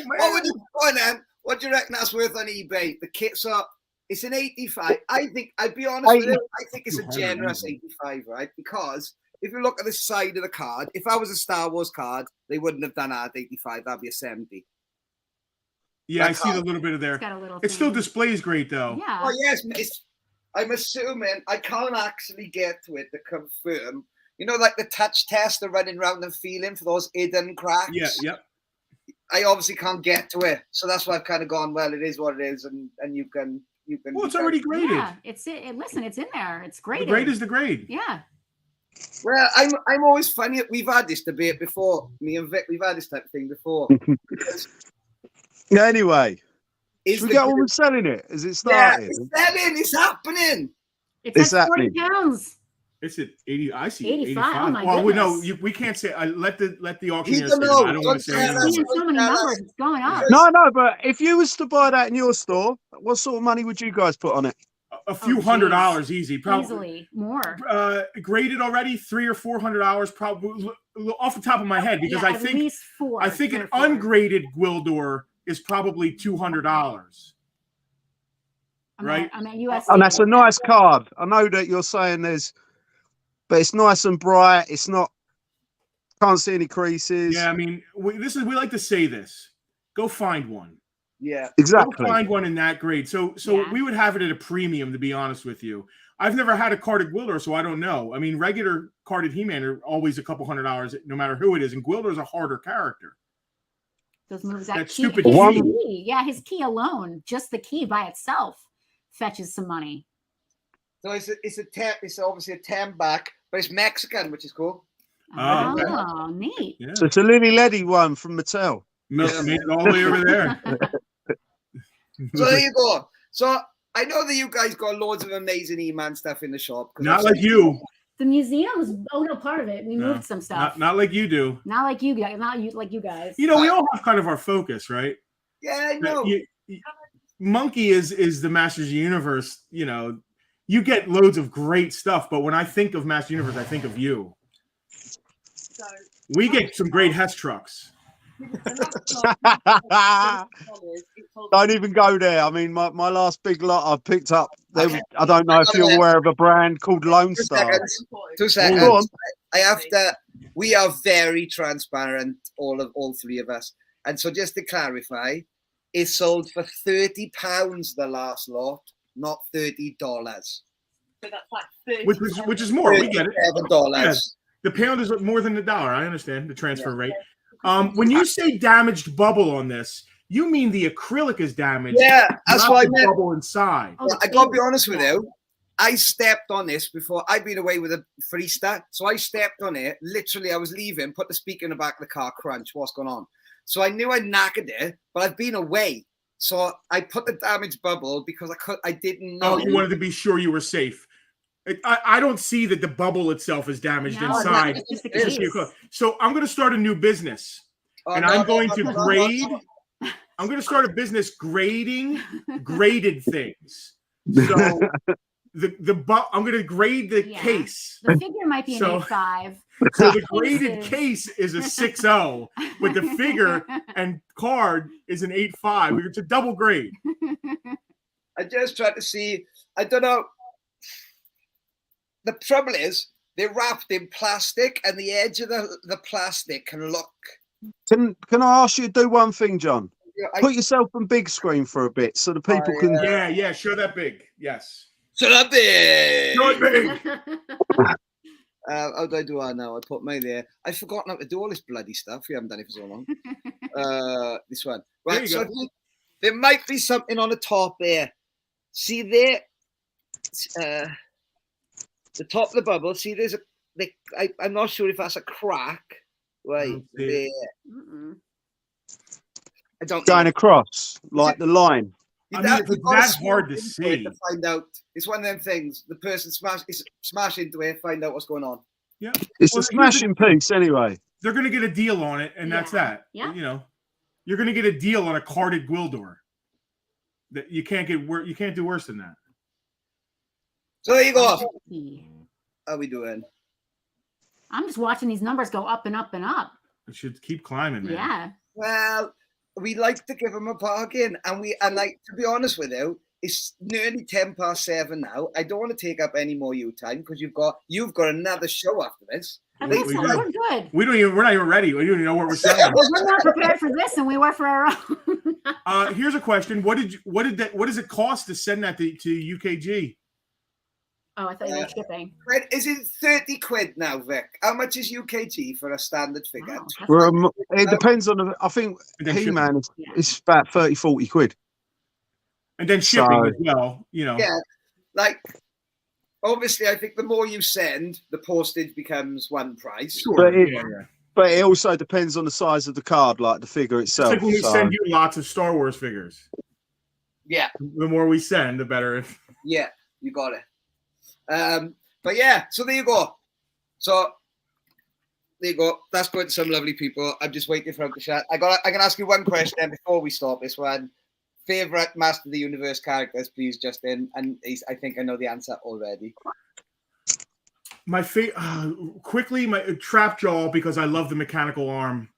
Speaker 2: What would you put on? What do you reckon that's worth on eBay? The kit's up. It's an 85. I think, I'd be honest with you, I think it's a generous 85, right? Because if you look at the side of the card, if I was a Star Wars card, they wouldn't have done that at 85. That'd be a 70.
Speaker 4: Yeah, I see the little bit of there.
Speaker 5: It's got a little
Speaker 4: It still
Speaker 5: thing.
Speaker 4: displays great though.
Speaker 5: Yeah.
Speaker 2: Oh, yes. I'm assuming I can't actually get to it to confirm. You know, like the touch test, the running around and feeling for those hidden cracks?
Speaker 4: Yeah, yep.
Speaker 2: I obviously can't get to it. So that's why I've kind of gone, well, it is what it is. And you can.
Speaker 4: Well, it's already graded.
Speaker 5: Yeah, listen, it's in there. It's great.
Speaker 4: The grade is the grade.
Speaker 5: Yeah.
Speaker 2: Well, I'm always funny. We've had this debate before. Me and Vic, we've had this type of thing before.
Speaker 3: Anyway,
Speaker 2: Is
Speaker 3: should we
Speaker 2: the
Speaker 3: get on
Speaker 2: grade-
Speaker 3: with selling it? Is it
Speaker 2: Yeah,
Speaker 3: started?
Speaker 2: it's selling. It's happening.
Speaker 5: It's at 40 pounds.
Speaker 4: It's at 80. I see
Speaker 5: 85.
Speaker 4: 85.
Speaker 5: Oh my
Speaker 4: well, no,
Speaker 5: goodness.
Speaker 4: we can't say. Let the
Speaker 2: He
Speaker 4: auctioneer
Speaker 2: don't
Speaker 4: say.
Speaker 2: know.
Speaker 4: I don't want to say
Speaker 2: Don't
Speaker 4: anything.
Speaker 2: tell
Speaker 5: Seeing so many numbers, it's going up.
Speaker 3: No, but if you was to buy that in your store, what sort of money would you guys put on it?
Speaker 4: A few
Speaker 5: geez.
Speaker 4: $100 easy. Probably.
Speaker 5: Easily more.
Speaker 4: Graded already $300 or $400 probably off the top of my head because
Speaker 5: Yeah,
Speaker 4: I
Speaker 5: at
Speaker 4: think
Speaker 5: least four.
Speaker 4: I think
Speaker 5: three
Speaker 4: an
Speaker 5: or four.
Speaker 4: ungraded Gwildor is probably $200. right?
Speaker 5: I'm at US.
Speaker 3: And that's a nice card. I know that you're saying but it's nice and bright. It's not, can't see any creases.
Speaker 4: Yeah, I mean, we like to say this. Go find one.
Speaker 2: Yeah,
Speaker 3: exactly.
Speaker 4: Go find one in that grade. So
Speaker 5: Yeah.
Speaker 4: we would have it at a premium, to be honest with you. I've never had a carded Gwildor, so I don't know. I mean, regular carded He-Man are always a couple $100, no matter who it is. And Gwildor's a harder character.
Speaker 5: Those moves
Speaker 4: That
Speaker 5: key,
Speaker 4: stupid
Speaker 5: his
Speaker 3: One-
Speaker 5: key. Yeah, his key alone, just the key by itself, fetches some money.
Speaker 2: so it's obviously a 10 back, but it's Mexican, which is cool.
Speaker 4: Oh, okay.
Speaker 5: Oh, neat.
Speaker 4: Yeah.
Speaker 3: So it's a Lily Leddy one from Mattel.
Speaker 4: Made it all the way over there.
Speaker 2: So there you go. So I know that you guys got loads of amazing E-Man stuff in the shop. 'cause
Speaker 4: Not
Speaker 2: I've
Speaker 4: like
Speaker 2: seen-
Speaker 4: you.
Speaker 5: The museum was no part of it. We
Speaker 4: No,
Speaker 5: moved some stuff.
Speaker 4: Not like you do.
Speaker 5: Not like you guys. Not you like you guys.
Speaker 4: You know, we all have kind of our focus, right?
Speaker 2: Yeah, I know.
Speaker 4: Monkey is the Masters of the Universe. You know, you get loads of great stuff, but when I think of Masters of the Universe, I think of you.
Speaker 6: So
Speaker 4: We get some great Hess trucks.
Speaker 3: Don't even go there. I mean, my last big lot I picked up. I don't know if you're aware of a brand called Lone Star.
Speaker 2: 2 seconds.
Speaker 3: Go on.
Speaker 2: I have to. We are very transparent, all three of us. And so, just to clarify, it sold for £30 the last lot, not $30.
Speaker 6: So that's like 30.
Speaker 4: Which is more. We get it.
Speaker 2: $37.
Speaker 4: Yeah, the pound is more than $1. I understand the transfer rate. When you say damaged bubble on this, you mean the acrylic is damaged.
Speaker 2: Yeah, that's
Speaker 4: not
Speaker 2: what I
Speaker 4: the
Speaker 2: meant.
Speaker 4: bubble inside.
Speaker 5: Oh,
Speaker 2: I gotta be honest with you. I stepped on this before. I'd been away with a freestyle, so I stepped on it. Literally, I was leaving, put the speaker in the back of the car, crunch, what's going on? So I knew I'd knackered it, but I've been away. So I put the damaged bubble because I didn't know.
Speaker 4: Oh, you wanted to be sure you were safe. I don't see that the bubble itself is damaged
Speaker 5: No,
Speaker 4: inside.
Speaker 5: it's just the
Speaker 4: It's just
Speaker 5: case.
Speaker 4: your- So I'm going to start a new business, and I'm going to grade. I'm going to start a business grading graded things. So I'm going to grade the
Speaker 5: Yeah.
Speaker 4: case.
Speaker 5: The figure might be an
Speaker 4: So-
Speaker 5: 8.5.
Speaker 4: So the graded case is a 6.0, but the figure and card is an 8.5. It's a double grade.
Speaker 2: I just tried to see. I don't know. The trouble is, they're wrapped in plastic, and the edge of the plastic can look.
Speaker 3: Can I ask you to do one thing, John?
Speaker 2: I,
Speaker 3: Put yourself on big screen for a bit so the people can.
Speaker 4: Yeah, show that big. Yes.
Speaker 2: shut up there.
Speaker 4: Show it big.
Speaker 2: How do I do that now? I put my there. I've forgotten how to do all this bloody stuff. We haven't done it for so long. This one.
Speaker 4: There
Speaker 2: Right.
Speaker 4: you
Speaker 2: So
Speaker 4: go.
Speaker 2: there might be something on the top there. See there? The top of the bubble. See, there's I'm not sure if that's a crack. Right
Speaker 4: don't see
Speaker 2: there.
Speaker 4: it.
Speaker 5: Mm-mm.
Speaker 2: I don't
Speaker 3: Going
Speaker 2: know.
Speaker 3: across like the line.
Speaker 4: I mean, if it's
Speaker 2: You've got
Speaker 4: that
Speaker 2: to
Speaker 4: hard to
Speaker 2: smash into it
Speaker 4: see.
Speaker 2: find out. It's one of them things. The person smash into it, find out what's going on.
Speaker 4: Yeah.
Speaker 3: It's
Speaker 4: Well,
Speaker 3: a smashing piece anyway.
Speaker 4: They're going to get a deal on it, and that's
Speaker 5: Yeah.
Speaker 4: that.
Speaker 5: Yeah.
Speaker 4: You know, you're going to get a deal on a carded Gwildor. That you can't get. You can't do worse than that.
Speaker 2: So there you go. How we doing?
Speaker 5: I'm just watching these numbers go up and up and up.
Speaker 4: It should keep climbing, man.
Speaker 5: Yeah.
Speaker 2: Well, we like to give them a bargain, and like to be honest with you, it's nearly 7:10 now. I don't want to take up any more your time because you've got another show after this.
Speaker 5: I
Speaker 4: We-
Speaker 5: think
Speaker 4: we
Speaker 5: so.
Speaker 4: do.
Speaker 5: We're good.
Speaker 4: We're not even ready. We don't even know what we're saying.
Speaker 5: Well, we're more prepared for this than we were for our own.
Speaker 4: Here's a question: What does it cost to send that to UKG?
Speaker 5: Oh, I thought you were shipping.
Speaker 2: Right, is it 30 quid now, Vic? How much is UKG for a standard figure?
Speaker 5: Wow, that's
Speaker 3: We're,
Speaker 5: like-
Speaker 3: it depends on I think
Speaker 4: And then
Speaker 3: He-Man is
Speaker 5: Yeah.
Speaker 3: it's about 30-40 quid.
Speaker 4: And then shipping
Speaker 3: So-
Speaker 4: as well. You know.
Speaker 2: Yeah, like obviously, I think the more you send, the postage becomes one price.
Speaker 4: Sure.
Speaker 3: But it-
Speaker 4: yeah.
Speaker 3: But it also depends on the size of the card, like the figure
Speaker 4: It's
Speaker 3: itself.
Speaker 4: like when we
Speaker 3: so-
Speaker 4: send you lots of Star Wars figures.
Speaker 2: Yeah,
Speaker 4: The more we send, the better.
Speaker 2: yeah, you got it. But yeah, so there you go. So there you go. That's going to some lovely people. I'm just waiting for him to chat. I can ask you one question before we stop this one. Favorite Master of the Universe characters, please, Justin. And I think I know the answer already.
Speaker 4: My quickly, my Trapjaw, because I love the mechanical arm.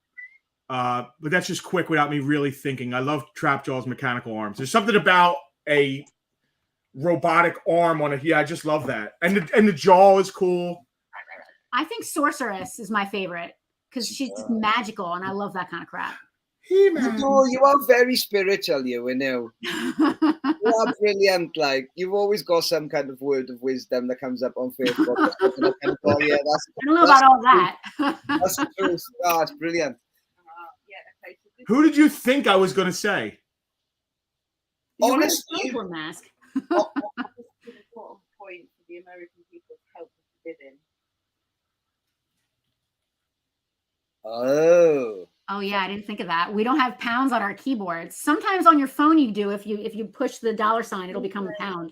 Speaker 4: But that's just quick without me really thinking. I love Trapjaw's mechanical arms. There's something about a robotic arm on it. Yeah, I just love that. And the jaw is cool.
Speaker 5: I think Sorceress is my favorite because she's just magical, and I love that kind of crap.
Speaker 4: He-Man.
Speaker 2: You are very spiritual, you know. You are brilliant. Like you've always got some kind of word of wisdom that comes up on Facebook. Oh, yeah,
Speaker 5: I don't know about all that.
Speaker 2: that's the truth. Oh, it's brilliant.
Speaker 6: Yeah, okay. So this
Speaker 4: Who did you think I was going to say?
Speaker 5: You wear a
Speaker 2: Honestly-
Speaker 5: unicorn mask.
Speaker 6: is an important point for the American people to help with bidding.
Speaker 2: Oh.
Speaker 5: Oh yeah, I didn't think of that. We don't have pounds on our keyboards. Sometimes on your phone you do. If you push the $, it'll become a pound.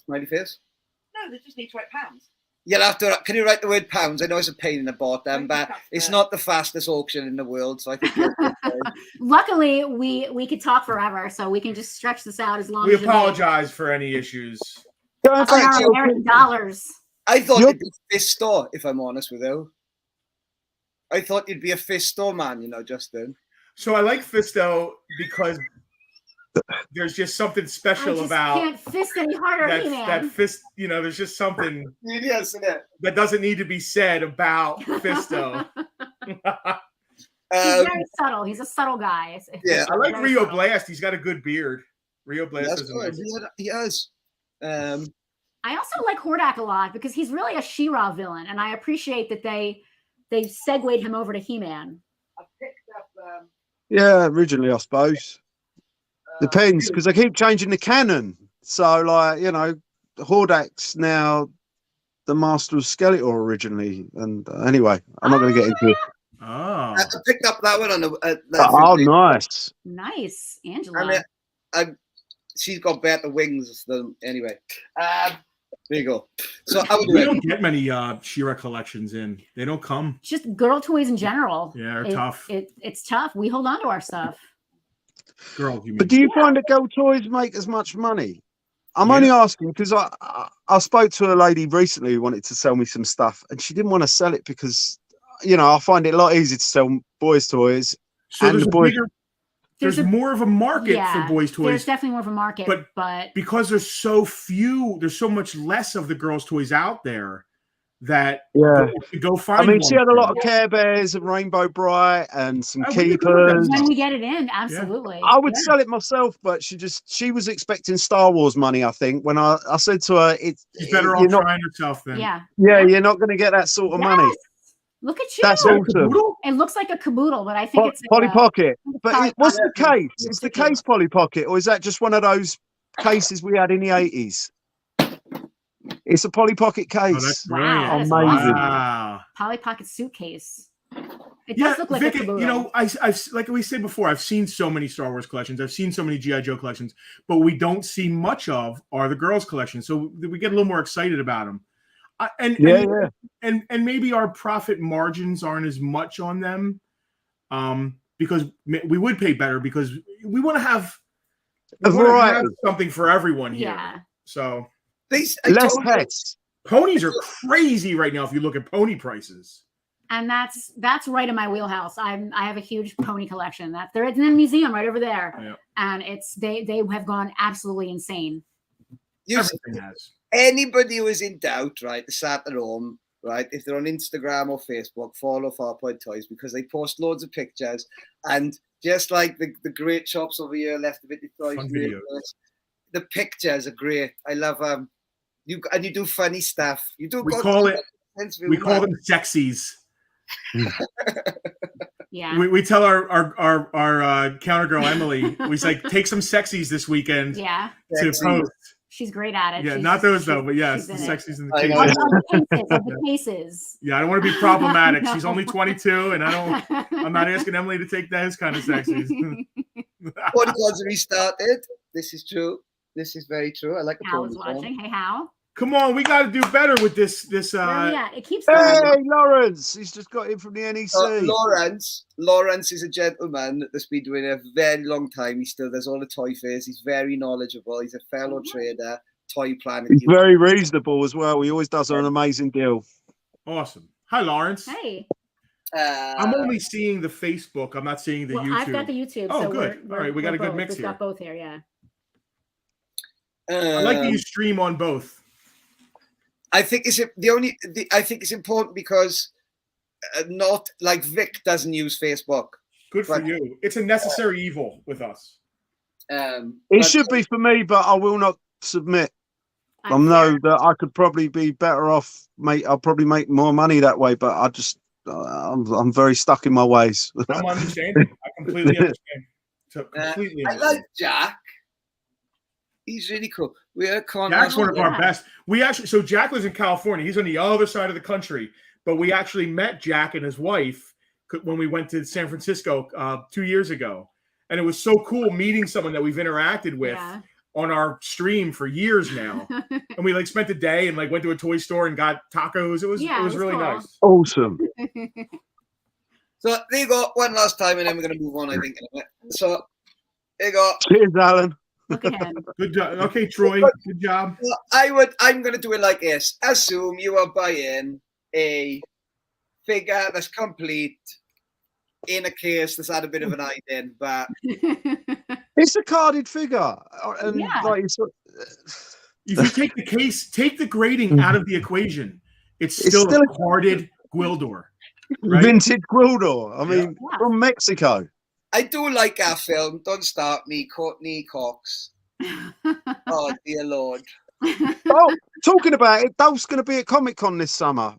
Speaker 2: Smiley face.
Speaker 6: No, they just need to write pounds.
Speaker 2: You'll have to. Can you write the word pounds? I know it's a pain in the bottom, but it's not the fastest auction in the world, so I think.
Speaker 5: Luckily, we could talk forever, so we can just stretch this out as long
Speaker 4: We
Speaker 5: as you
Speaker 4: apologize for any issues.
Speaker 3: Going
Speaker 5: need.
Speaker 3: back
Speaker 5: Our
Speaker 3: to your
Speaker 5: American dollars.
Speaker 2: I thought
Speaker 3: Yep.
Speaker 2: it'd be fist store, if I'm honest with you. I thought you'd be a fist store man, you know, Justin.
Speaker 4: So I like Fisto because there's just something
Speaker 5: I
Speaker 4: special
Speaker 5: just
Speaker 4: about
Speaker 5: can't fist any harder,
Speaker 4: that
Speaker 5: He-Man.
Speaker 4: fist. You know, there's just something
Speaker 2: Yes, yeah.
Speaker 4: that doesn't need to be said about Fisto.
Speaker 5: He's
Speaker 2: Um,
Speaker 5: very subtle. He's a subtle guy.
Speaker 2: Yeah,
Speaker 4: I like
Speaker 5: Very
Speaker 4: Rio
Speaker 5: subtle.
Speaker 4: Blast. He's got a good beard. Rio Blast
Speaker 2: that's
Speaker 4: is a
Speaker 2: good.
Speaker 4: nice.
Speaker 2: He has.
Speaker 5: I also like Hordak a lot because he's really a She-Ra villain, and I appreciate that they segued him over to He-Man.
Speaker 6: I picked up
Speaker 3: Yeah, originally I suppose. Depends because they keep changing the canon. So, like, you know, Hordak's now the master of Skeletor originally. And anyway, I'm not going to get into it.
Speaker 4: Oh,
Speaker 2: I picked up that one on the.
Speaker 3: Oh, nice.
Speaker 5: Nice, Angela.
Speaker 2: And she's got better wings than anyway. There you go. So I would
Speaker 4: we don't get many She-Ra collections in. They don't come.
Speaker 5: Just girl toys in general.
Speaker 4: Yeah, they're tough.
Speaker 5: It's tough. We hold on to our stuff.
Speaker 4: Girls, you mean?
Speaker 3: But do you find that girl toys make as much money? I'm
Speaker 4: Yeah.
Speaker 3: only asking because I spoke to a lady recently who wanted to sell me some stuff, and she didn't want to sell it because, you know, I find it a lot easier to sell boys' toys.
Speaker 4: So
Speaker 3: and
Speaker 4: there's
Speaker 3: the
Speaker 4: a
Speaker 3: boys,
Speaker 4: bigger. There's more of a market for boys' toys.
Speaker 5: There's definitely more of a market, but
Speaker 4: because there's so few, there's so much less of the girls' toys out there that go find.
Speaker 3: I mean,
Speaker 4: one
Speaker 3: she had a lot of
Speaker 4: thing.
Speaker 3: Care Bears and Rainbow Bright and some
Speaker 4: Oh, we could do
Speaker 3: Keepers.
Speaker 5: when we get it in, absolutely.
Speaker 3: I would sell it myself, but she was expecting Star Wars money, I think, when I said to her,
Speaker 4: She's better off trying herself then.
Speaker 5: Yeah.
Speaker 3: You're not going to get that sort of money.
Speaker 5: Look at you.
Speaker 3: That's awesome.
Speaker 5: It looks like a caboodle, but I think it's
Speaker 3: Polly Pocket. But
Speaker 5: Polly
Speaker 3: what's the
Speaker 5: Pocket.
Speaker 3: case? Is the case Polly Pocket, or is that just one of those cases we had in the 80s? It's a Polly Pocket case.
Speaker 4: Oh, that's
Speaker 5: Wow, that is
Speaker 3: amazing.
Speaker 4: Wow.
Speaker 5: Polly Pocket suitcase. It does look like
Speaker 4: Vic,
Speaker 5: a caboodle.
Speaker 4: you know, I've like we said before, I've seen so many Star Wars collections. I've seen so many G.I. Joe collections, but we don't see much of are the girls' collections. So we get a little more excited about them. And maybe our profit margins aren't as much on them because we would pay better because we want to have something for everyone here.
Speaker 5: Yeah.
Speaker 4: So
Speaker 3: less pets.
Speaker 4: Ponies are crazy right now if you look at pony prices.
Speaker 5: And that's right in my wheelhouse. I have a huge pony collection. They're in the museum right over there,
Speaker 4: yeah.
Speaker 5: And they have gone absolutely insane.
Speaker 4: Everything has.
Speaker 2: Anybody who is in doubt, right, sat at home, right, if they're on Instagram or Facebook, follow Farpoint Toys because they post loads of pictures. And just like the great shops over here, Left of It Toys, the pictures are great. I love you do funny stuff. You do.
Speaker 4: We call them sexies.
Speaker 5: Yeah.
Speaker 4: We tell our counter girl Emily, we say take some sexies this weekend.
Speaker 5: Yeah.
Speaker 4: To post.
Speaker 5: She's great at it.
Speaker 4: Yeah, not those though, but yes, the sexies in the
Speaker 5: cases. Of the cases.
Speaker 4: Yeah, I don't want to be problematic. No. She's only 22, and I'm not asking Emily to take those kind of sexies.
Speaker 2: Podcast restarted. This is true. This is very true. I like the
Speaker 5: Hal is watching. Hey, Hal.
Speaker 4: Come on, we got to do better with this.
Speaker 5: It keeps
Speaker 3: going.
Speaker 5: Hey,
Speaker 3: Lawrence! He's just got in from the NEC.
Speaker 2: Lawrence is a gentleman that's been doing it a very long time. He still does all the toy fairs. He's very knowledgeable. He's a fellow trader, Toy Planet.
Speaker 3: He's very reasonable as well. He always does an amazing deal.
Speaker 4: Awesome. Hi, Lawrence.
Speaker 5: Hey.
Speaker 4: I'm only seeing the Facebook. I'm not seeing the YouTube.
Speaker 5: I've got the YouTube.
Speaker 4: Oh,
Speaker 5: so
Speaker 4: good. All right, we got a good mix here.
Speaker 5: We've got both here, yeah.
Speaker 4: I like that you stream on both.
Speaker 2: I think it's I think it's important because not like Vic doesn't use Facebook.
Speaker 4: Good for you. It's a necessary evil with us.
Speaker 3: It should be for me, but I will not submit. I know that I could probably be better off. I'll probably make more money that way, but I just I'm very stuck in my ways.
Speaker 4: I'm understanding. I completely understand. So completely
Speaker 2: I like Jack. He's really cool.
Speaker 4: Jack's one of our best. So Jack lives in California. He's on the other side of the country, but we actually met Jack and his wife when we went to San Francisco 2 years ago. And it was so cool meeting someone that we've interacted with on our stream for years now. And we spent the day and went to a toy store and got tacos. It was really
Speaker 5: cool.
Speaker 4: nice.
Speaker 3: Awesome.
Speaker 2: So there you go. One last time and then we're going to move on, I think. So there you go.
Speaker 3: Cheers, Alan.
Speaker 5: Look at him.
Speaker 4: Good job. Okay, Troy. Good job.
Speaker 2: I'm going to do it like this. Assume you are buying a figure that's complete in a case that's had a bit of an hiding, but
Speaker 3: It's a carded figure, and
Speaker 5: Yeah.
Speaker 3: like it's,
Speaker 4: If you take the case, take the grading out of the equation, it's
Speaker 3: It's
Speaker 4: still
Speaker 3: still
Speaker 4: a carded Gwildor. Right?
Speaker 3: vintage Gwildor. I mean,
Speaker 5: Yeah.
Speaker 3: from Mexico.
Speaker 2: I do like our film. Don't start me, Courtney Cox. Oh dear Lord,
Speaker 3: Oh, talking about it, Dolph's going to be at Comic-Con this summer.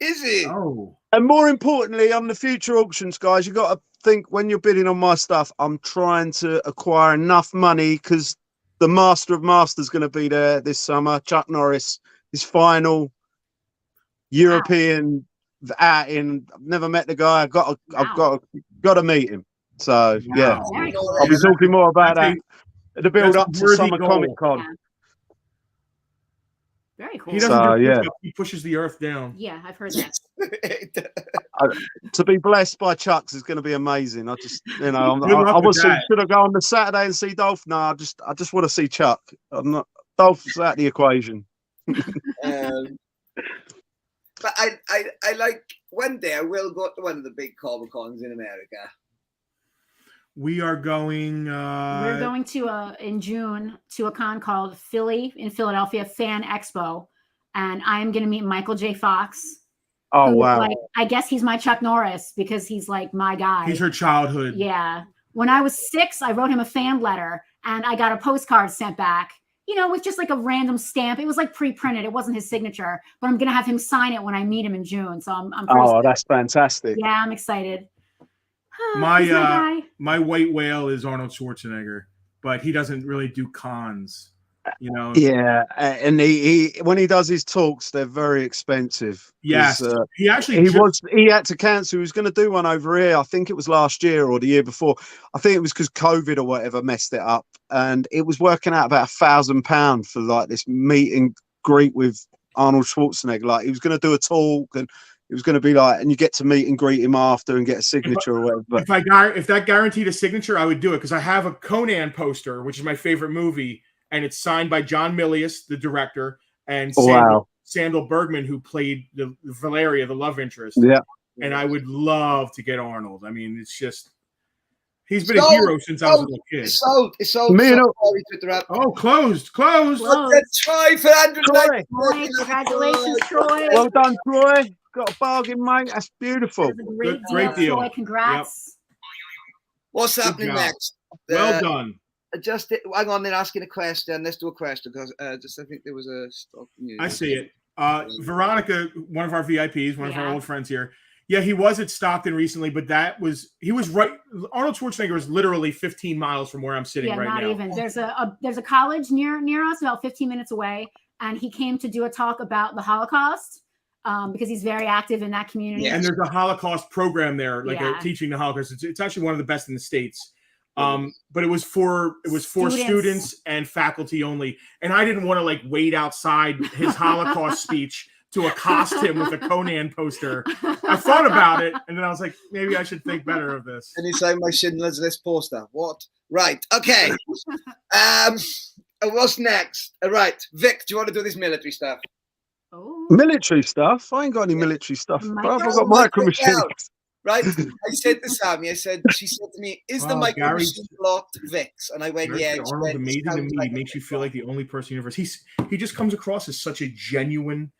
Speaker 2: is he?
Speaker 4: Oh,
Speaker 3: And more importantly, on the future auctions, guys, you got to think when you're bidding on my stuff, I'm trying to acquire enough money because the Master of Masters is going to be there this summer. Chuck Norris, his final European outing. I've never met the guy. I've got to meet him. So yeah,
Speaker 4: wow.
Speaker 5: Very cool.
Speaker 3: I'll be talking more about that. The build up
Speaker 4: that's
Speaker 3: to
Speaker 4: a worthy
Speaker 3: summer
Speaker 4: goal.
Speaker 3: Comic-Con.
Speaker 5: Yeah. Very cool.
Speaker 4: He doesn't
Speaker 3: So,
Speaker 4: do
Speaker 3: yeah.
Speaker 4: push-ups, he pushes the earth down.
Speaker 5: Yeah, I've heard that.
Speaker 3: To be blessed by Chuck's is going to be amazing. I just,
Speaker 4: Good luck
Speaker 3: I
Speaker 4: with
Speaker 3: was thinking,
Speaker 4: that.
Speaker 3: should I go on the Saturday and see Dolph? No, I just want to see Chuck. I'm not Dolph's out of the equation.
Speaker 2: But I like one day I will go to one of the big Comic Cons in America.
Speaker 4: We are going.
Speaker 5: We're going to in June to a con called Philly in Philadelphia Fan Expo, and I'm going to meet Michael J. Fox.
Speaker 3: Oh
Speaker 5: who's
Speaker 3: wow!
Speaker 5: Like, I guess he's my Chuck Norris because he's like my guy.
Speaker 4: He's her childhood.
Speaker 5: Yeah. When I was 6, I wrote him a fan letter, and I got a postcard sent back. You know, with just like a random stamp. It was like pre-printed. It wasn't his signature, but I'm going to have him sign it when I meet him in June. So I'm pretty
Speaker 3: Oh, that's fantastic.
Speaker 5: yeah, I'm excited. He's
Speaker 4: My
Speaker 5: guy.
Speaker 4: my white whale is Arnold Schwarzenegger, but he doesn't really do cons. You know.
Speaker 3: Yeah, and he when he does his talks, they're very expensive.
Speaker 4: Yes, he actually
Speaker 3: he had to cancel. He was going to do one over here. I think it was last year or the year before. I think it was because COVID or whatever messed it up, and it was working out about £1,000 for like this meet and greet with Arnold Schwarzenegger. Like he was going to do a talk, and it was going to be like, and you get to meet and greet him after and get a signature or whatever. But
Speaker 4: if that guaranteed a signature, I would do it because I have a Conan poster, which is my favorite movie, and it's signed by John Milius, the director, and Sandal Bergman, who played the Valeria, the love interest.
Speaker 3: Yeah.
Speaker 4: And I would love to get Arnold. I mean, it's just he's been a hero since I was a little kid.
Speaker 2: It's sold.
Speaker 4: Oh, closed.
Speaker 2: Let's try for 100.
Speaker 5: Troy, congratulations, Troy.
Speaker 3: well done, Troy. Got a bargain, mate. That's beautiful.
Speaker 5: That was a great
Speaker 4: Great deal.
Speaker 5: Troy, congrats.
Speaker 2: What's happening
Speaker 4: job.
Speaker 2: next?
Speaker 4: Well done.
Speaker 2: Just hang on, they're asking a question. Let's do a question because I think there was a stock news.
Speaker 4: I see it. Veronica, one of our VIPs, one of our old friends here. Yeah, he was at Stockton recently, but he was right. Arnold Schwarzenegger is literally 15 miles from where I'm sitting right now.
Speaker 5: Yeah, not even. There's a college near us, about 15 minutes away, and he came to do a talk about the Holocaust because he's very active in that community.
Speaker 4: Yeah, and there's a Holocaust program there, teaching the Holocaust. It's actually one of the best in the States. But it was for students and faculty only, and I didn't want to like wait outside his Holocaust speech to accost him with a Conan poster. I thought about it, and then I was like, maybe I should think better of this.
Speaker 2: And you say my Schindler's List poster? What? Right. Okay. What's next? All right, Vic, do you want to do this military stuff?
Speaker 5: Oh.
Speaker 3: Military stuff? I ain't got any military stuff. Bro. I've got micro machines.
Speaker 2: Right. I said to Sammy, she said to me, is the micro machine blocked Vic's? And I went, yeah.
Speaker 4: Arnold's amazing to me. He makes you feel like the only person in the universe. He just comes across as such a genuine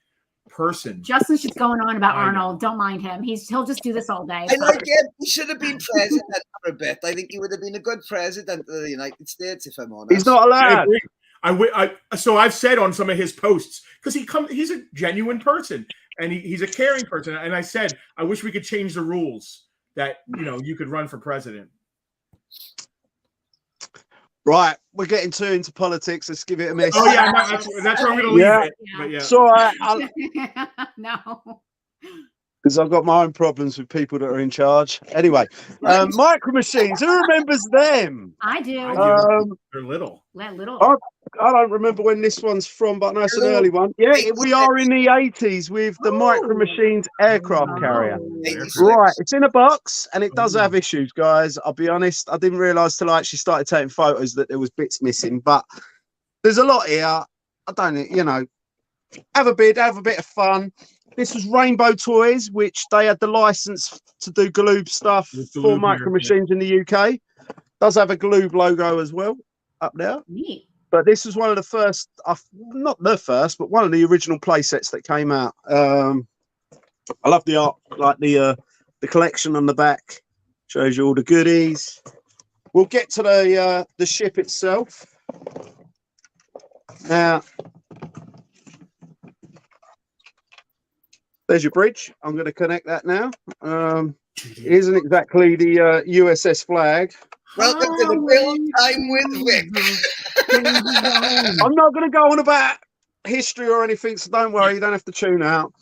Speaker 4: person.
Speaker 5: Justin's just going on about Arnold. Don't mind him. He'll just do this all day.
Speaker 2: I like him. He should have been president for a bit. I think he would have been a good president of the United States, if I'm honest.
Speaker 3: He's not allowed.
Speaker 4: So I've said on some of his posts, because he's a genuine person and he's a caring person. And I said, I wish we could change the rules that, you could run for president.
Speaker 3: Right, we're getting too into politics. Let's give it a miss.
Speaker 4: Oh yeah, that's where I'm going to leave it. But yeah.
Speaker 3: So
Speaker 5: no.
Speaker 3: Because I've got my own problems with people that are in charge. Anyway, micro machines. Who remembers them?
Speaker 5: I do.
Speaker 4: They're little.
Speaker 3: I don't remember when this one's from, but I know it's an early one. Yeah, we are in the 80s with the Micro Machines aircraft carrier. Right, it's in a box and it does have issues, guys. I'll be honest. I didn't realise till I actually started taking photos that there was bits missing, but there's a lot here. I don't, have a bit of fun. this was Rainbow Toys, which they had the license to do Galoob stuff
Speaker 4: With
Speaker 3: for
Speaker 4: Galoob
Speaker 3: Micro
Speaker 4: here,
Speaker 3: Machines in the UK. Does have a Galoob logo as well up there.
Speaker 5: Neat.
Speaker 3: But this was one of the first, not the first, but one of the original play sets that came out. I love the art, like the collection on the back. Shows you all the goodies. We'll get to the ship itself. Now, there's your bridge. I'm going to connect that now. It isn't exactly the USS Flag.
Speaker 2: Welcome to the Build Time with Vic.
Speaker 3: I'm not going to go on about history or anything, so don't worry. You don't have to tune out.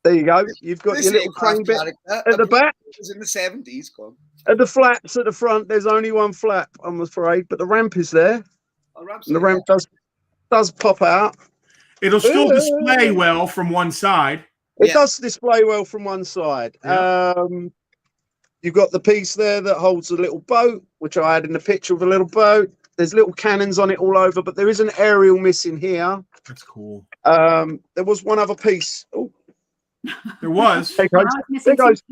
Speaker 3: There you go. You've got
Speaker 2: This
Speaker 3: your little crane bit at the back.
Speaker 2: It was in the 70s. Come
Speaker 3: At the flaps at the front, there's only one flap, I'm afraid, but the ramp is there.
Speaker 2: on.
Speaker 3: And the ramp does pop out.
Speaker 4: It'll still display well from one side.
Speaker 3: It does display well from one side.
Speaker 4: Yeah.
Speaker 3: You've got the piece there that holds a little boat, which I had in the picture of a little boat. There's little cannons on it all over, but there is an aerial missing here.
Speaker 4: That's cool.
Speaker 3: There was one other piece. Oh,
Speaker 4: There was.
Speaker 3: there goes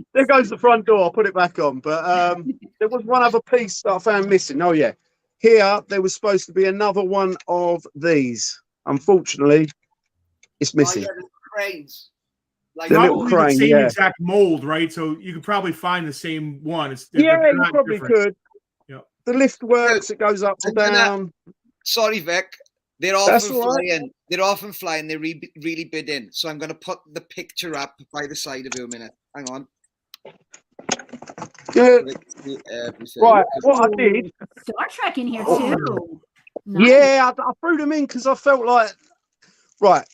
Speaker 3: the front door. I'll put it back on. But there was one other piece that I found missing. Oh, yeah. Here, there was supposed to be another one of these. Unfortunately, it's missing.
Speaker 2: Oh, yeah, the cranes. Like
Speaker 3: The little
Speaker 4: Probably
Speaker 3: crane,
Speaker 4: the same
Speaker 3: yeah.
Speaker 4: exact mold, right? So you could probably find the same one.
Speaker 3: Yeah,
Speaker 4: they're
Speaker 3: you
Speaker 4: not
Speaker 3: probably
Speaker 4: different.
Speaker 3: could.
Speaker 4: Yep.
Speaker 3: The lift works. It goes up and down.
Speaker 2: Sorry, Vic. They're
Speaker 3: That's
Speaker 2: often
Speaker 3: all right.
Speaker 2: flying. They're often flying. They're really bid in. So I'm going to put the picture up by the side of you a minute. Hang on.
Speaker 3: Yeah. Right. What I did.
Speaker 5: Star Trek in here too.
Speaker 3: Yeah, I threw them in because I felt like, right,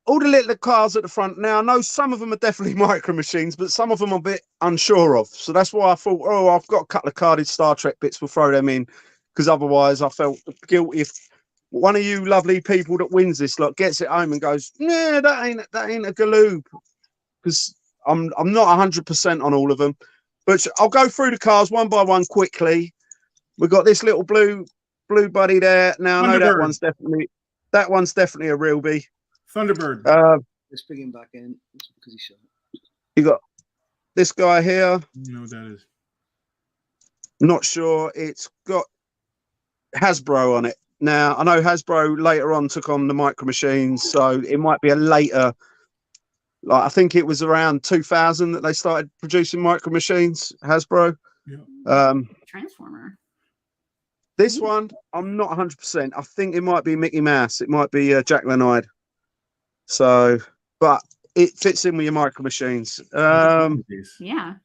Speaker 3: all the little cars at the front. Now, I know some of them are definitely Micro Machines, but some of them I'm a bit unsure of. So that's why I thought, oh, I've got a couple of carded Star Trek bits. We'll throw them in because otherwise I felt guilty if one of you lovely people that wins this lot gets it home and goes, yeah, that ain't a Galoob. Because I'm not 100% on all of them. But I'll go through the cars one by one quickly. We've got this little blue buddy there. Now I know that one's definitely a Realby.
Speaker 4: Thunderbird.
Speaker 2: Let's bring him back in because he's shot.
Speaker 3: You got this guy here.
Speaker 4: You know what that is.
Speaker 3: Not sure. It's got Hasbro on it. Now I know Hasbro later on took on the Micro Machines, so it might be a later. Like I think it was around 2000 that they started producing Micro Machines. Hasbro.
Speaker 4: Yeah.
Speaker 5: Transformer.
Speaker 3: This one, I'm not 100%. I think it might be Mickey Mouse. It might be Jack Leonard. So, but it fits in with your Micro Machines.
Speaker 5: Yeah,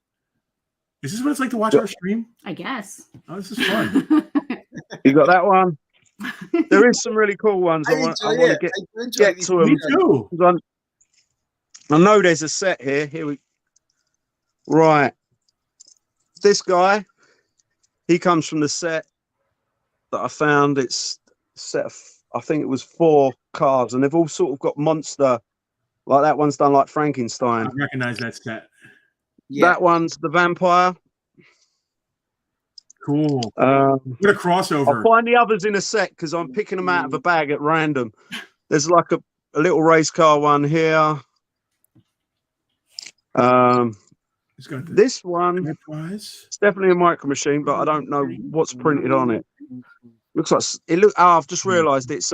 Speaker 4: Is this what it's like to watch our stream?
Speaker 5: I guess.
Speaker 4: Oh, this is fun.
Speaker 3: You got that one. There is some really cool ones. I want to get to them.
Speaker 4: Me too.
Speaker 3: I know there's a set here. Right. This guy, he comes from the set that I found. It's a set of, I think it was 4 cars, and they've all sort of got monster. Like that one's done like Frankenstein.
Speaker 4: I recognize that set.
Speaker 2: Yeah.
Speaker 3: That one's the vampire.
Speaker 4: Cool. What a
Speaker 3: I'll
Speaker 4: crossover.
Speaker 3: find the others in a sec because I'm picking them out of a bag at random. There's like a little race car one here. This one, it's definitely a Micro Machine, but I don't know what's printed on it. Looks like it. I've just realised it's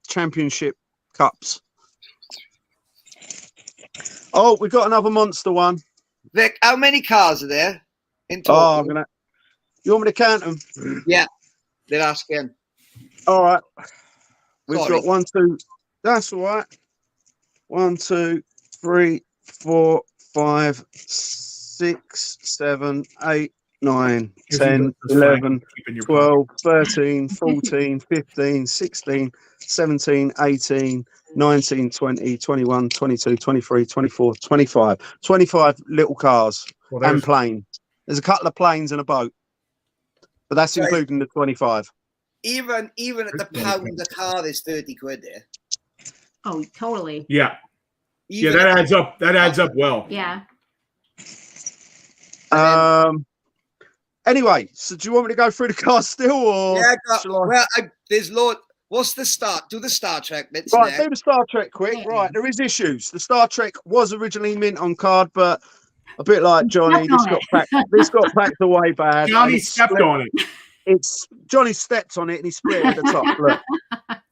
Speaker 3: championship cups. Oh, we've got another monster one.
Speaker 2: Vic, how many cars are there in total?
Speaker 3: Oh, you want me to count them?
Speaker 2: Yeah, they're asking.
Speaker 3: All right. We've
Speaker 2: Sorry.
Speaker 3: got 1, 2. That's all right. 1, 2, 3, 4, 5, 6, 7, 8, 9, 10, 11, 12, 13, 14, 15, 16, 17, 18, 19, 20, 21, 22, 23, 24, 25. 25 little cars and plane. There's a couple of planes and a boat. But that's including the 25.
Speaker 2: Even at the pound a car, there's 30 quid there.
Speaker 5: Oh, totally.
Speaker 4: Yeah. Yeah, that adds up. That adds up well.
Speaker 5: Yeah.
Speaker 3: Anyway, so do you want me to go through the cars still, or
Speaker 2: yeah? Well, there's load. What's the start? Do the Star Trek bits
Speaker 3: Right,
Speaker 2: next.
Speaker 3: do the Star Trek quick.
Speaker 5: Yeah.
Speaker 3: Right, there is issues. The Star Trek was originally mint on card, but a bit like Johnny,
Speaker 5: Stepped on
Speaker 3: this got packed away bad. and
Speaker 4: Johnny
Speaker 3: it's
Speaker 4: stepped
Speaker 3: split.
Speaker 4: on it.
Speaker 3: It's Johnny stepped on it and he split it at the top. Look.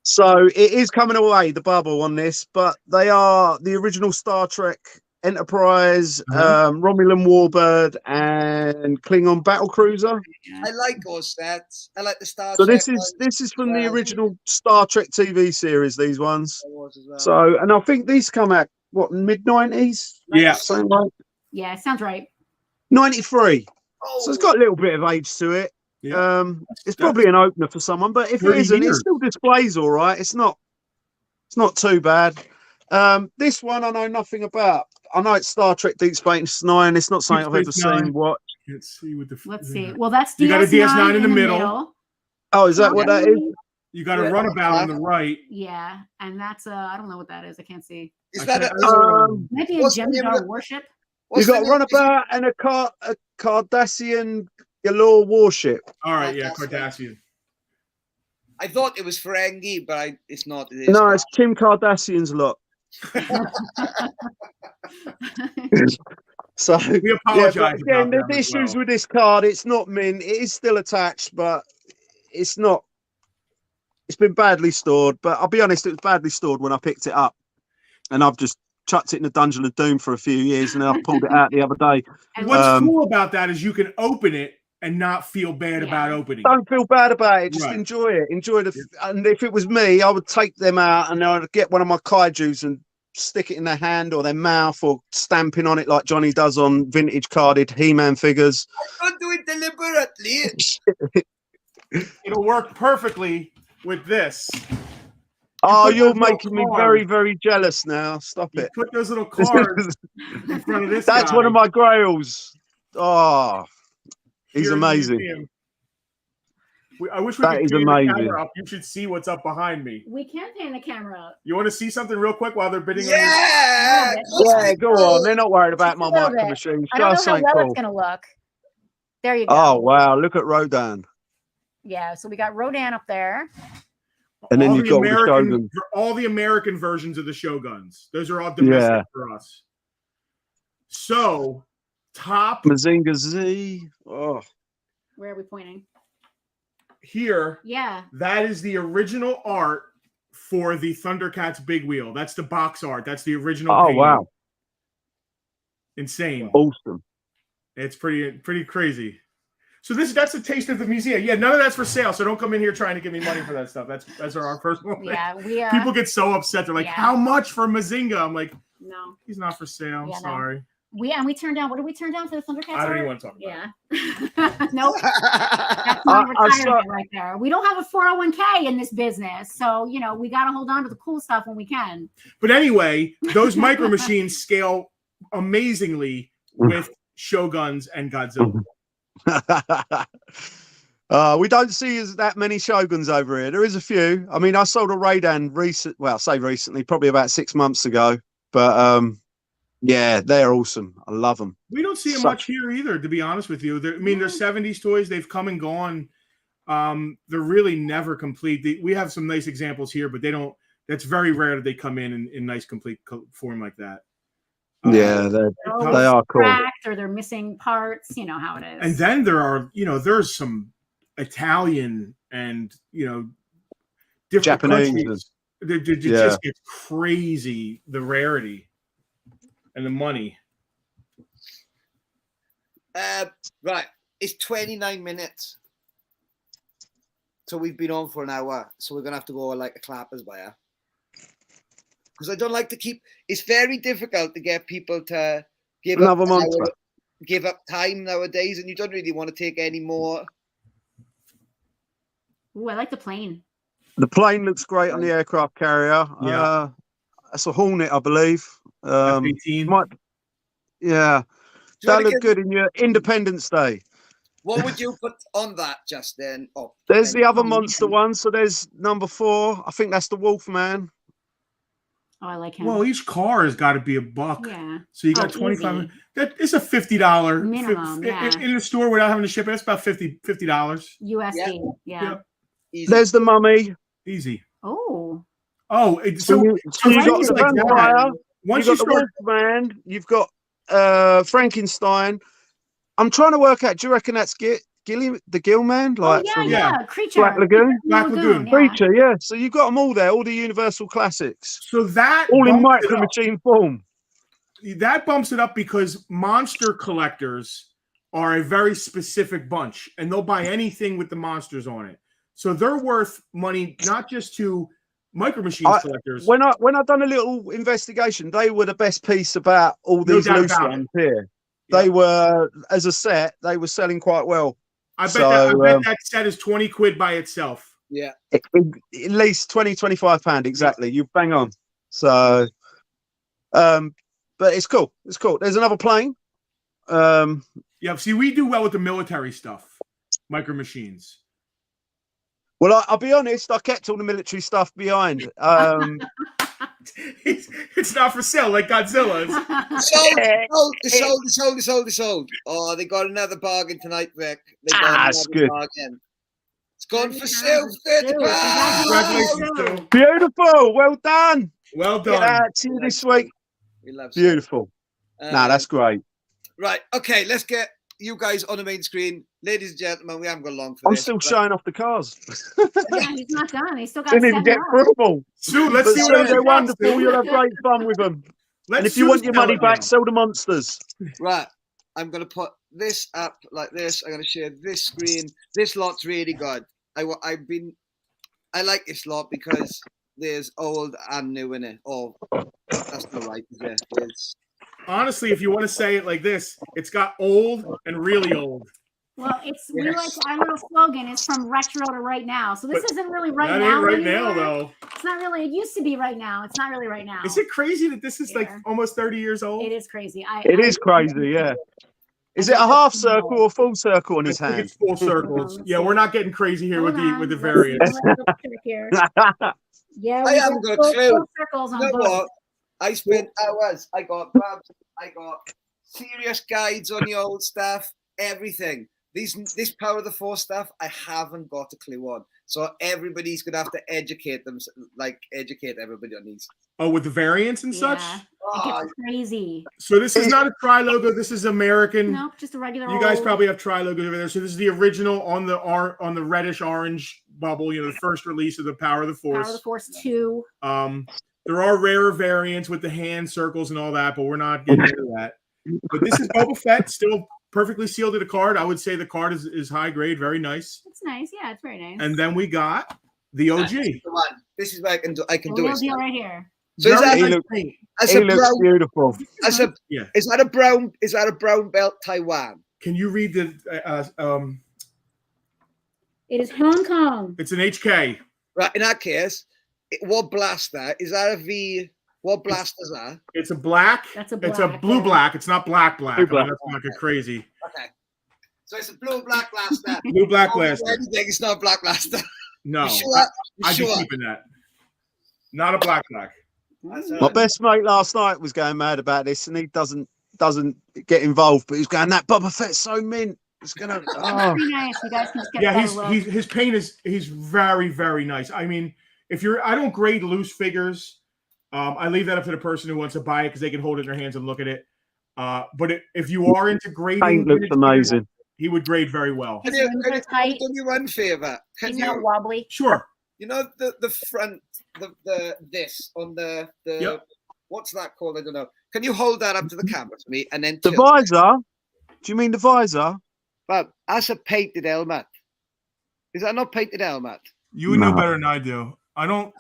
Speaker 3: So it is coming away, the bubble on this, but they are the original Star Trek Enterprise, Romulan Warbird, and Klingon Battlecruiser.
Speaker 2: I like those sets. I like the Star
Speaker 3: So
Speaker 2: Trek.
Speaker 3: this is from the
Speaker 2: well.
Speaker 3: original Star Trek TV series. These ones.
Speaker 2: As well.
Speaker 3: So, and I think these come out what mid-90s.
Speaker 4: Yeah.
Speaker 3: Something like
Speaker 5: Yeah, sounds right.
Speaker 3: 93.
Speaker 2: Oh,
Speaker 3: So it's got a little bit of age to it.
Speaker 4: Yeah.
Speaker 3: It's probably an opener for someone, but if it
Speaker 4: 30
Speaker 3: isn't, it
Speaker 4: years.
Speaker 3: still displays all right. It's not too bad. This one I know nothing about. I know it's Star Trek Deep Space Nine. It's not something I've ever
Speaker 4: Space Nine.
Speaker 3: seen. What?
Speaker 4: Let's see what the.
Speaker 5: Let's see. Well, that's DS9,
Speaker 4: You got a DS9 in the middle.
Speaker 3: Oh, is that what that is?
Speaker 4: You got a runabout on the right.
Speaker 5: Yeah, and that's I don't know what that is. I can't see.
Speaker 2: Is
Speaker 4: I
Speaker 2: that
Speaker 4: can't-
Speaker 2: a,
Speaker 5: Maybe a
Speaker 2: What's the name of
Speaker 5: Gemstar
Speaker 2: the-
Speaker 5: warship.
Speaker 3: You
Speaker 2: what's
Speaker 3: got
Speaker 2: the name-
Speaker 3: runabout and a Cardassian Galore warship.
Speaker 4: All right, yeah,
Speaker 2: Fantastic.
Speaker 4: Cardassian.
Speaker 2: I thought it was Ferengi, but it's not. It is
Speaker 3: No,
Speaker 2: not.
Speaker 3: it's Kim Kardashian's lot. So
Speaker 4: We
Speaker 3: yeah,
Speaker 4: apologize.
Speaker 3: but again,
Speaker 4: about
Speaker 3: there's
Speaker 4: them as
Speaker 3: issues
Speaker 4: well.
Speaker 3: with this card. It's not mint. It is still attached, but it's not. It's been badly stored. But I'll be honest, it was badly stored when I picked it up, and I've just chucked it in the Dungeon of Doom for a few years, and then I pulled it out the other day.
Speaker 5: And
Speaker 4: What's
Speaker 3: Um,
Speaker 4: cool about that is you can open it and not feel bad
Speaker 5: Yeah.
Speaker 4: about opening.
Speaker 3: Don't feel bad about it. Just
Speaker 4: Right.
Speaker 3: enjoy it. Enjoy the. And if it was me, I would take them out and I'd get one of my kaijus and stick it in their hand or their mouth or stamping on it like Johnny does on vintage carded He-Man figures.
Speaker 2: Don't do it deliberately.
Speaker 4: It'll work perfectly with this.
Speaker 3: Oh,
Speaker 4: put
Speaker 3: you're
Speaker 4: those little
Speaker 3: making me
Speaker 4: cards-
Speaker 3: very, very jealous now. Stop
Speaker 4: You
Speaker 3: it.
Speaker 4: put those little cards in front of this.
Speaker 3: That's
Speaker 4: guy
Speaker 3: one of my grails. Oh, he's
Speaker 4: here in the
Speaker 3: amazing.
Speaker 4: museum. I wish we
Speaker 3: That
Speaker 4: could
Speaker 3: is
Speaker 4: pan the
Speaker 3: amazing.
Speaker 4: camera up. You should see what's up behind me.
Speaker 5: we can pan the camera up.
Speaker 4: You want to see something real quick while they're bidding on
Speaker 2: Yeah.
Speaker 3: Yeah, go on. They're not worried about my
Speaker 5: Just a little
Speaker 3: micro
Speaker 5: bit.
Speaker 3: machine.
Speaker 5: I don't know
Speaker 3: Just
Speaker 5: how
Speaker 3: something
Speaker 5: well
Speaker 3: cool.
Speaker 5: it's gonna look. There you go.
Speaker 3: Oh wow! Look at Rodan,
Speaker 5: Yeah, so we got Rodan up there.
Speaker 3: and then
Speaker 4: all
Speaker 3: you've
Speaker 4: the
Speaker 3: got all the
Speaker 4: American,
Speaker 3: Shogun.
Speaker 4: all the American versions of the Shoguns. Those are all domestic
Speaker 3: Yeah.
Speaker 4: for us. So, top
Speaker 3: Mazinga Z. Oh,
Speaker 5: Where are we pointing?
Speaker 4: here,
Speaker 5: Yeah.
Speaker 4: that is the original art for the Thundercats Big Wheel. That's the box art. That's the original.
Speaker 3: oh
Speaker 4: painting.
Speaker 3: wow!
Speaker 4: Insane.
Speaker 3: Awesome.
Speaker 4: It's pretty crazy. So that's a taste of the museum. Yeah, none of that's for sale. So don't come in here trying to give me money for that stuff. That's our personal thing.
Speaker 5: Yeah, we
Speaker 4: People get so upset. They're like,
Speaker 5: yeah.
Speaker 4: "How much for Mazinga?" I'm like,
Speaker 5: no.
Speaker 4: "He's not for sale. I'm
Speaker 5: Yeah, no.
Speaker 4: sorry."
Speaker 5: We turned down. What did we turn down for the Thundercats?
Speaker 4: I don't
Speaker 5: art?
Speaker 4: even want to talk about it.
Speaker 5: Yeah. Nope. That's
Speaker 3: I
Speaker 5: my
Speaker 3: saw-
Speaker 5: retirement right there. We don't have a 401k in this business. So, we got to hold on to the cool stuff when we can.
Speaker 4: But anyway, those micro machines scale amazingly with Shoguns and Godzilla.
Speaker 3: We don't see that many Shoguns over here. There is a few. I mean, I sold a Radan recently, probably about 6 months ago. But yeah, they're awesome. I love them.
Speaker 4: We don't see them
Speaker 3: So-
Speaker 4: much here either, to be honest with you. They're 70s toys. They've come and gone. They're really never complete. We have some nice examples here, but they don't. That's very rare that they come in nice complete form like that.
Speaker 3: Yeah,
Speaker 5: They're
Speaker 3: they
Speaker 5: always
Speaker 3: are cool.
Speaker 5: cracked or they're missing parts. You know how it is.
Speaker 4: And then there are, there's some Italian and different
Speaker 3: Japanese.
Speaker 4: countries. It
Speaker 3: Yeah.
Speaker 4: just gets crazy, the rarity and the money.
Speaker 2: Right, it's 29 minutes. So we've been on for an hour. So we're gonna have to go like a clappers buyer. Because I don't like to keep. It's very difficult to get people to give
Speaker 3: Another
Speaker 2: up
Speaker 3: month.
Speaker 2: give up time nowadays, and you don't really want to take any more.
Speaker 5: Ooh, I like the plane.
Speaker 3: The plane looks great on the aircraft carrier.
Speaker 4: Yeah.
Speaker 3: That's a Hornet, I believe.
Speaker 4: F-18.
Speaker 3: Yeah,
Speaker 2: Do you
Speaker 3: that
Speaker 2: wanna
Speaker 3: looked
Speaker 2: give-
Speaker 3: good in your Independence Day.
Speaker 2: What would you put on that, Justin? Oh,
Speaker 3: There's the other
Speaker 5: Oh,
Speaker 3: monster
Speaker 5: yeah.
Speaker 3: one. So there's number 4. I think that's the Wolfman.
Speaker 5: Oh, I like him.
Speaker 4: Well, each car has got to be $1.
Speaker 5: Yeah.
Speaker 4: So you got
Speaker 5: Oh,
Speaker 4: 25.
Speaker 5: easy.
Speaker 4: That is a $50
Speaker 5: Minimum, yeah.
Speaker 4: in the store without having to ship it. That's about $50.
Speaker 5: USD. Yeah.
Speaker 4: Yeah.
Speaker 2: easy.
Speaker 3: There's the Mummy.
Speaker 4: Easy.
Speaker 5: Oh.
Speaker 4: Oh,
Speaker 3: So you got the
Speaker 4: like
Speaker 3: vampire,
Speaker 4: that. Once you
Speaker 3: you've got the
Speaker 4: start,
Speaker 3: Wolfman, you've got Frankenstein. I'm trying to work out. Do you reckon that's the Gill Man? Like
Speaker 5: Oh,
Speaker 3: from
Speaker 4: Yeah.
Speaker 5: Creature.
Speaker 3: Black Lagoon?
Speaker 4: Black Lagoon.
Speaker 5: Yeah.
Speaker 3: Creature, yeah. So you've got them all there, all the Universal classics,
Speaker 4: so that
Speaker 3: all in
Speaker 4: bumps it
Speaker 3: Micro
Speaker 4: up.
Speaker 3: Machine form.
Speaker 4: That bumps it up because monster collectors are a very specific bunch, and they'll buy anything with the monsters on it. So they're worth money, not just to Micro Machines collectors.
Speaker 3: When I done a little investigation, they were the best piece about all
Speaker 4: No
Speaker 3: these
Speaker 4: doubt
Speaker 3: loose
Speaker 4: about
Speaker 3: ones here.
Speaker 4: Yeah.
Speaker 3: They were, as a set, they were selling quite well.
Speaker 4: I bet
Speaker 3: So,
Speaker 4: that set is 20 quid by itself.
Speaker 2: Yeah.
Speaker 3: At least 20, 25 pound, exactly. You bang on. So, but it's cool. It's cool. There's another plane.
Speaker 4: Yeah, see, we do well with the military stuff, Micro Machines.
Speaker 3: Well, I'll be honest. I kept all the military stuff behind.
Speaker 4: It's not for sale like Godzilla's.
Speaker 2: Sold. Oh, they got another bargain tonight, Rick. They got
Speaker 3: it's good.
Speaker 2: bargain. It's gone for sale, £30.
Speaker 4: Congratulations, Phil.
Speaker 3: Beautiful. Well done.
Speaker 4: Well
Speaker 3: Get
Speaker 4: done.
Speaker 3: out to you this week.
Speaker 2: We love
Speaker 3: Beautiful. That's great.
Speaker 2: Right. Okay. Let's get you guys on the main screen, ladies and gentlemen. We haven't got long for
Speaker 3: I'm
Speaker 2: this.
Speaker 3: still showing off the cars.
Speaker 5: Yeah, he's not done. He's still got
Speaker 3: Didn't even get through them all.
Speaker 4: Sue, let's
Speaker 3: But
Speaker 4: see
Speaker 3: Sue,
Speaker 4: what
Speaker 3: they're
Speaker 4: else.
Speaker 3: wonderful. You'll have great fun with them. And if you want your money back, sell the monsters.
Speaker 2: Right. I'm going to put this up like this. I'm going to share this screen. This lot's really good. I like this lot because there's old and new in it. Oh, that's not right, is it? It's...
Speaker 4: Honestly, if you want to say it like this, it's got old and really old.
Speaker 5: Well, we like our little slogan is from retro to right now. So this isn't really right
Speaker 4: That
Speaker 5: now.
Speaker 4: ain't right
Speaker 5: anymore.
Speaker 4: now, though.
Speaker 5: It's not really. It used to be right now. It's not really right now.
Speaker 4: Is it crazy that this is like almost 30 years old?
Speaker 5: It is crazy.
Speaker 3: It is crazy, yeah. Is it a half circle or full circle on his
Speaker 4: I think
Speaker 3: hand?
Speaker 4: it's full circles. Yeah, we're not getting crazy here with the variants.
Speaker 5: Yeah,
Speaker 2: I haven't got a clue.
Speaker 5: Circles on
Speaker 2: You know
Speaker 5: both.
Speaker 2: what? I spent hours. I got grabs. I got serious guides on the old stuff. Everything. This Power of the Force stuff, I haven't got a clue on. So everybody's gonna have to educate everybody on these.
Speaker 4: Oh, with the variants and such?
Speaker 5: It gets crazy.
Speaker 4: So this is not a tri-logo. This is American.
Speaker 5: Nope, just a regular.
Speaker 4: You guys probably have tri-logos over there. So this is the original on the reddish orange bubble. You know, the first release of the Power of the Force.
Speaker 5: Power of the Force 2.
Speaker 4: There are rarer variants with the hand circles and all that, but we're not getting into that. But this is Boba Fett, still perfectly sealed to the card. I would say the card is high grade, very nice.
Speaker 5: It's nice, yeah, it's very nice.
Speaker 4: And then we got the OG.
Speaker 2: This is what I can do. I can do
Speaker 5: real
Speaker 2: it.
Speaker 5: deal right here.
Speaker 2: So is that
Speaker 3: He looks beautiful.
Speaker 2: Is that a brown belt Taiwan?
Speaker 4: Can you read the
Speaker 5: It is Hong Kong.
Speaker 4: It's an HK.
Speaker 2: Right. In that case, what blaster is that? A V? What blaster is that?
Speaker 4: It's a black.
Speaker 5: That's a
Speaker 4: It's a blue black. It's not black.
Speaker 3: Blue
Speaker 4: I mean,
Speaker 3: black.
Speaker 4: that's not good crazy.
Speaker 2: Okay. So it's a blue black blaster.
Speaker 4: Blue black blaster.
Speaker 2: It's not a black blaster.
Speaker 4: No,
Speaker 2: You sure?
Speaker 4: I'd be keeping that. Not a black.
Speaker 3: My best mate last night was going mad about this, and he doesn't get involved, but he's going, that Boba Fett's so mint. It's gonna. Oh.
Speaker 5: Pretty nice. You guys can just get
Speaker 4: Yeah,
Speaker 5: a better look.
Speaker 4: his paint he's very, very nice. I mean, I don't grade loose figures. I leave that up to the person who wants to buy it because they can hold it in their hands and look at it. But if you are into grading,
Speaker 3: Paint looks amazing.
Speaker 4: He would grade very well.
Speaker 2: Can you do me one favor? Can
Speaker 5: He's
Speaker 2: you?
Speaker 5: not wobbly.
Speaker 4: Sure.
Speaker 2: You know the front this on the
Speaker 4: Yep.
Speaker 2: What's that called? I don't know. Can you hold that up to the camera for me and then
Speaker 3: The
Speaker 2: tilt?
Speaker 3: visor? Do you mean the visor?
Speaker 2: But that's a painted helmet. Is that not painted helmet?
Speaker 4: You would know
Speaker 3: No.
Speaker 4: better than I do. I don't.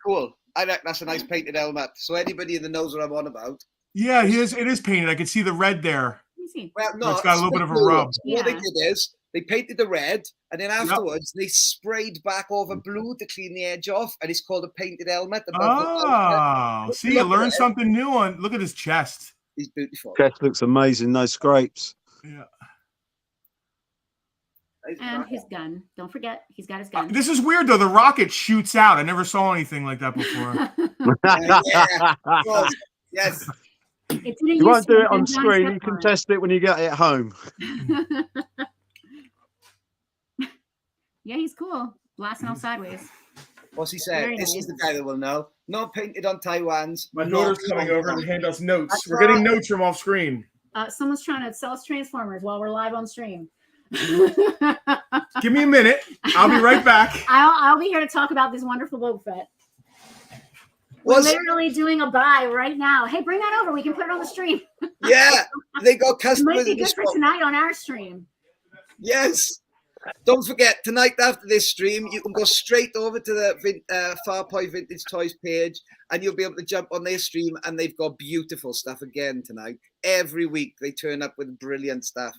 Speaker 2: Cool. I reckon that's a nice painted helmet. So anybody in the knows what I'm on about.
Speaker 4: Yeah, it is painted. I can see the red there.
Speaker 5: Let me see.
Speaker 2: Well, no,
Speaker 4: It's got a little bit of a rub.
Speaker 2: What they
Speaker 5: Yeah.
Speaker 2: did is they painted the red, and then afterwards they sprayed back over blue to clean the edge off, and it's called a painted helmet.
Speaker 4: Oh, see, you learned something new on. Look at his chest.
Speaker 2: He's beautiful.
Speaker 3: Chest looks amazing. No scrapes.
Speaker 4: Yeah.
Speaker 5: And his gun. Don't forget, he's got his gun.
Speaker 4: This is weird though. The rocket shoots out. I never saw anything like that before.
Speaker 2: Yeah. Yes.
Speaker 5: It's in a
Speaker 3: You won't do
Speaker 5: useful
Speaker 3: it on
Speaker 5: gun
Speaker 3: screen.
Speaker 5: set
Speaker 3: You can
Speaker 5: on it.
Speaker 3: test it when you get it home.
Speaker 5: Yeah, he's cool. Blasting out sideways.
Speaker 2: What's he said?
Speaker 5: Very
Speaker 2: This
Speaker 5: nice.
Speaker 2: is the guy that will know. Not painted on Taiwan's.
Speaker 4: My
Speaker 2: not
Speaker 4: daughter's coming over
Speaker 2: Hong
Speaker 4: to
Speaker 2: Kong.
Speaker 4: hand us notes.
Speaker 2: That's
Speaker 4: We're getting
Speaker 2: right.
Speaker 4: notes from off screen.
Speaker 5: Someone's trying to sell us Transformers while we're live on stream.
Speaker 4: Give me a minute. I'll be right back.
Speaker 5: I'll be here to talk about this wonderful Boba Fett. We're
Speaker 2: Was-
Speaker 5: literally doing a buy right now. Hey, bring that over. We can put it on the stream.
Speaker 2: Yeah, they got
Speaker 5: It might
Speaker 2: customers
Speaker 5: be
Speaker 2: in the
Speaker 5: good for
Speaker 2: shop.
Speaker 5: tonight on our stream.
Speaker 2: Yes. Don't forget, tonight after this stream, you can go straight over to the Farpoint Vintage Toys page and you'll be able to jump on their stream, and they've got beautiful stuff again tonight. Every week they turn up with brilliant stuff.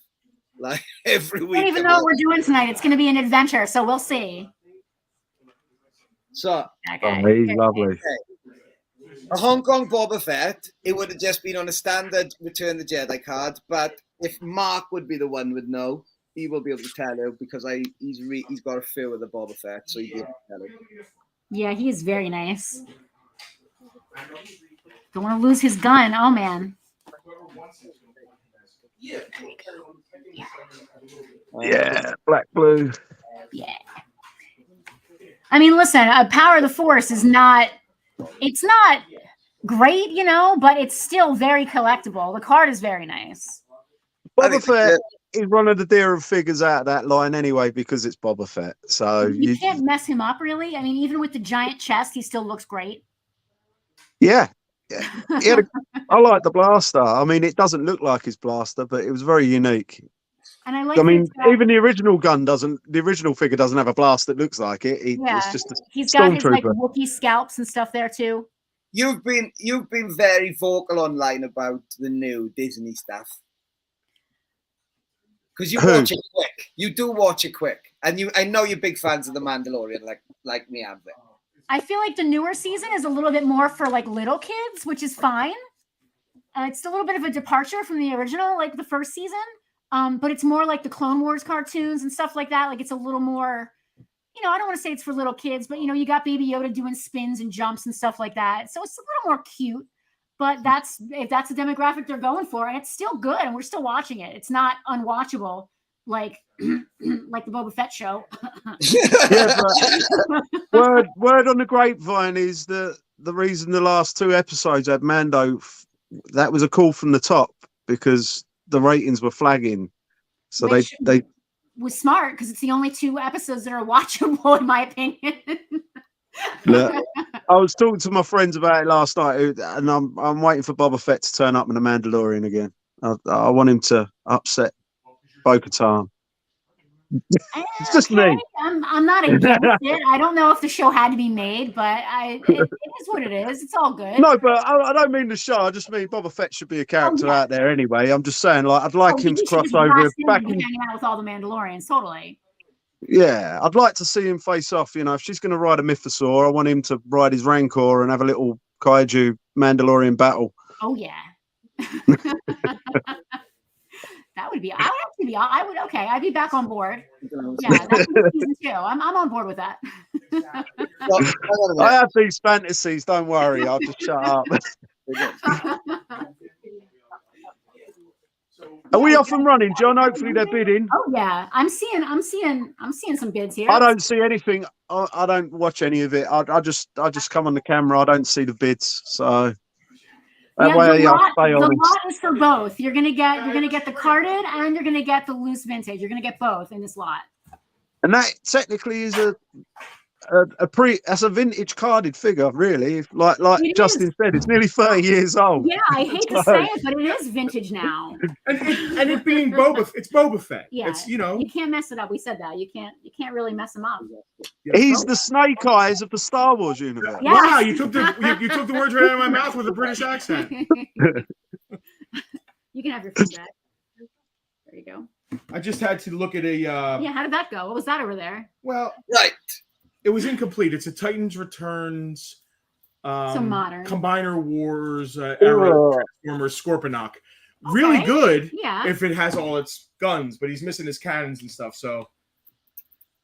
Speaker 2: Like every
Speaker 5: I
Speaker 2: week.
Speaker 5: don't even know what we're doing tonight. It's going to be an adventure, so we'll see.
Speaker 2: So,
Speaker 5: Okay.
Speaker 3: He's lovely.
Speaker 2: a Hong Kong Boba Fett, it would have just been on a standard Return the Jedi card, but if Mark would be the one would know, he will be able to tell you because he's got a feel with the Boba Fett, so he'd be able to tell you.
Speaker 5: Yeah, he is very nice. Don't want to lose his gun. Oh, man.
Speaker 3: Yeah, black, blue.
Speaker 5: Yeah. I mean, listen, Power of the Force is not, it's not great, you know, but it's still very collectible. The card is very nice.
Speaker 3: Boba Fett is one of the dearer figures out of that line anyway because it's Boba Fett. So
Speaker 5: You can't mess him up, really. I mean, even with the giant chest, he still looks great.
Speaker 3: yeah. He had I like the blaster. I mean, it doesn't look like his blaster, but it was very unique.
Speaker 5: And I like
Speaker 3: I mean,
Speaker 5: that
Speaker 3: even the original figure doesn't have a blast that looks like it. It's just a
Speaker 5: he's got his like
Speaker 3: stormtrooper.
Speaker 5: Wookiee scalps and stuff there too.
Speaker 2: You've been very vocal online about the new Disney stuff. Because you
Speaker 3: Who?
Speaker 2: watch it quick. You do watch it quick. And I know you're big fans of The Mandalorian, like me and Vic.
Speaker 5: I feel like the newer season is a little bit more for like little kids, which is fine. It's a little bit of a departure from the original, like the first season. But it's more like the Clone Wars cartoons and stuff like that. Like it's a little more, you know, I don't want to say it's for little kids, but you know, you got Baby Yoda doing spins and jumps and stuff like that. So it's a little more cute. But if that's the demographic they're going for, and it's still good, and we're still watching it. It's not unwatchable like like the Boba Fett show.
Speaker 3: Yeah, but word on the grapevine is that the reason the last two episodes had Mando, that was a call from the top because the ratings were flagging. So
Speaker 5: Which
Speaker 3: they
Speaker 5: was smart because it's the only 2 episodes that are watchable, in my opinion.
Speaker 3: look, I was talking to my friends about it last night, and I'm waiting for Boba Fett to turn up in the Mandalorian again. I want him to upset Bo-Katan. It's just me.
Speaker 5: I'm not against it. I don't know if the show had to be made, but it is what it is. It's all good.
Speaker 3: No, but I don't mean the show. I just mean Boba Fett should be a character
Speaker 5: yeah.
Speaker 3: out there anyway. I'm just saying, like, I'd like him to
Speaker 5: He should
Speaker 3: cross
Speaker 5: just
Speaker 3: over
Speaker 5: blast in
Speaker 3: back
Speaker 5: and be
Speaker 3: in.
Speaker 5: hanging out with all the Mandalorians. Totally.
Speaker 3: Yeah, I'd like to see him face off. You know, if she's going to ride a Mythosaur, I want him to ride his Rancor and have a little kaiju Mandalorian battle.
Speaker 5: Oh yeah. That would be. Okay. I'd be back on board. Yeah, that's season 2. I'm on board with that.
Speaker 3: I have these fantasies. Don't worry. I'll just shut up. Are we off and running, John? Hopefully they're bidding.
Speaker 5: Oh yeah, I'm seeing some bids here.
Speaker 3: I don't see anything. I don't watch any of it. I just come on the camera. I don't see the bids. So that way I stay on.
Speaker 5: The lot is for both. You're gonna get the carded and you're gonna get the loose vintage. You're gonna get both in this lot.
Speaker 3: And that technically is that's a vintage carded figure, really. Like Justin said, it's nearly 30 years old.
Speaker 5: Yeah, I hate to say it, but it is vintage now.
Speaker 4: and it being it's Boba Fett.
Speaker 5: Yeah,
Speaker 4: It's, you know,
Speaker 5: you can't mess it up. We said that. You can't really mess him up.
Speaker 3: He's the Snake Eyes of the Star Wars universe.
Speaker 5: Yeah.
Speaker 4: Wow, you took the words right out of my mouth with a British accent.
Speaker 5: You can have your phone back. There you go.
Speaker 4: I just had to look at a
Speaker 5: Yeah, how did that go? What was that over there?
Speaker 4: well,
Speaker 2: Right.
Speaker 4: it was incomplete. It's a Titans Returns
Speaker 5: So modern.
Speaker 4: Combiner Wars era Transformers Scorponok. Really
Speaker 5: Okay.
Speaker 4: good
Speaker 5: Yeah.
Speaker 4: if it has all its guns, but he's missing his cannons and stuff. So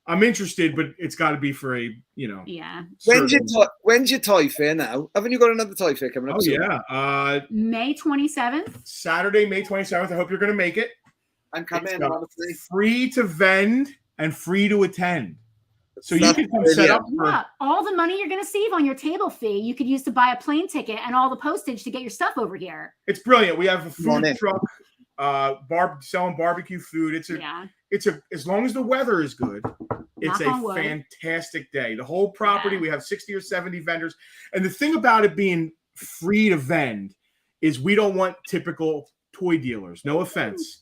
Speaker 4: I'm interested, but it's got to be for a, you know.
Speaker 5: Yeah.
Speaker 2: When's your toy fair now? Haven't you got another toy fair coming up?
Speaker 4: Oh
Speaker 2: soon?
Speaker 4: yeah,
Speaker 5: May 27th.
Speaker 4: Saturday, May 27th. I hope you're going to make it.
Speaker 2: I'm coming.
Speaker 4: It's
Speaker 2: Honestly.
Speaker 4: free to vend and free to attend. So you can come set up for
Speaker 5: Yeah, all the money you're going to save on your table fee, you could use to buy a plane ticket and all the postage to get your stuff over here.
Speaker 4: It's brilliant. We have a
Speaker 2: Come on
Speaker 4: food
Speaker 2: in.
Speaker 4: truck, selling barbecue food. It's a as long as the weather is good, it's
Speaker 5: Knock on
Speaker 4: a
Speaker 5: wood.
Speaker 4: fantastic day. The whole property, we have 60 or 70 vendors. And the thing about it being free to vend is we don't want typical toy dealers. No offense.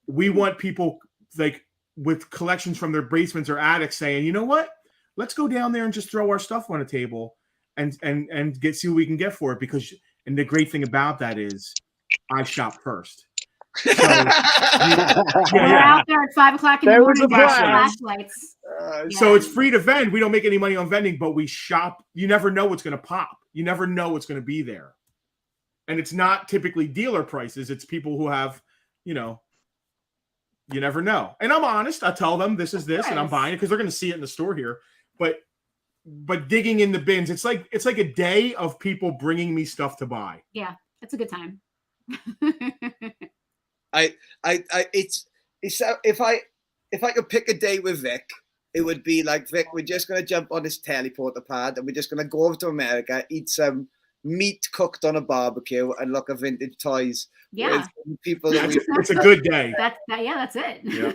Speaker 4: We want people like with collections from their basements or attics saying, you know what? Let's go down there and just throw our stuff on a table and see what we can get for it. And the great thing about that is I shop first. So,
Speaker 5: We're out there at 5 o'clock in the
Speaker 3: There was
Speaker 5: morning
Speaker 3: a
Speaker 5: with
Speaker 3: plan.
Speaker 5: flashlights.
Speaker 4: So it's free to vend. We don't make any money on vending, but we shop. You never know what's going to pop. You never know what's going to be there. And it's not typically dealer prices. It's people who have, you never know. And I'm honest. I tell them this is this, and I'm buying it because they're going to see it in the store here. But digging in the bins, it's like a day of people bringing me stuff to buy.
Speaker 5: Yeah, it's a good time.
Speaker 2: If I could pick a day with Vic, it would be like, Vic, we're just going to jump on this teleporter pad and we're just going to go over to America, eat some meat cooked on a barbecue and look at vintage toys.
Speaker 5: Yeah.
Speaker 2: With people that
Speaker 4: It's a good day.
Speaker 5: That's it.
Speaker 4: Yeah.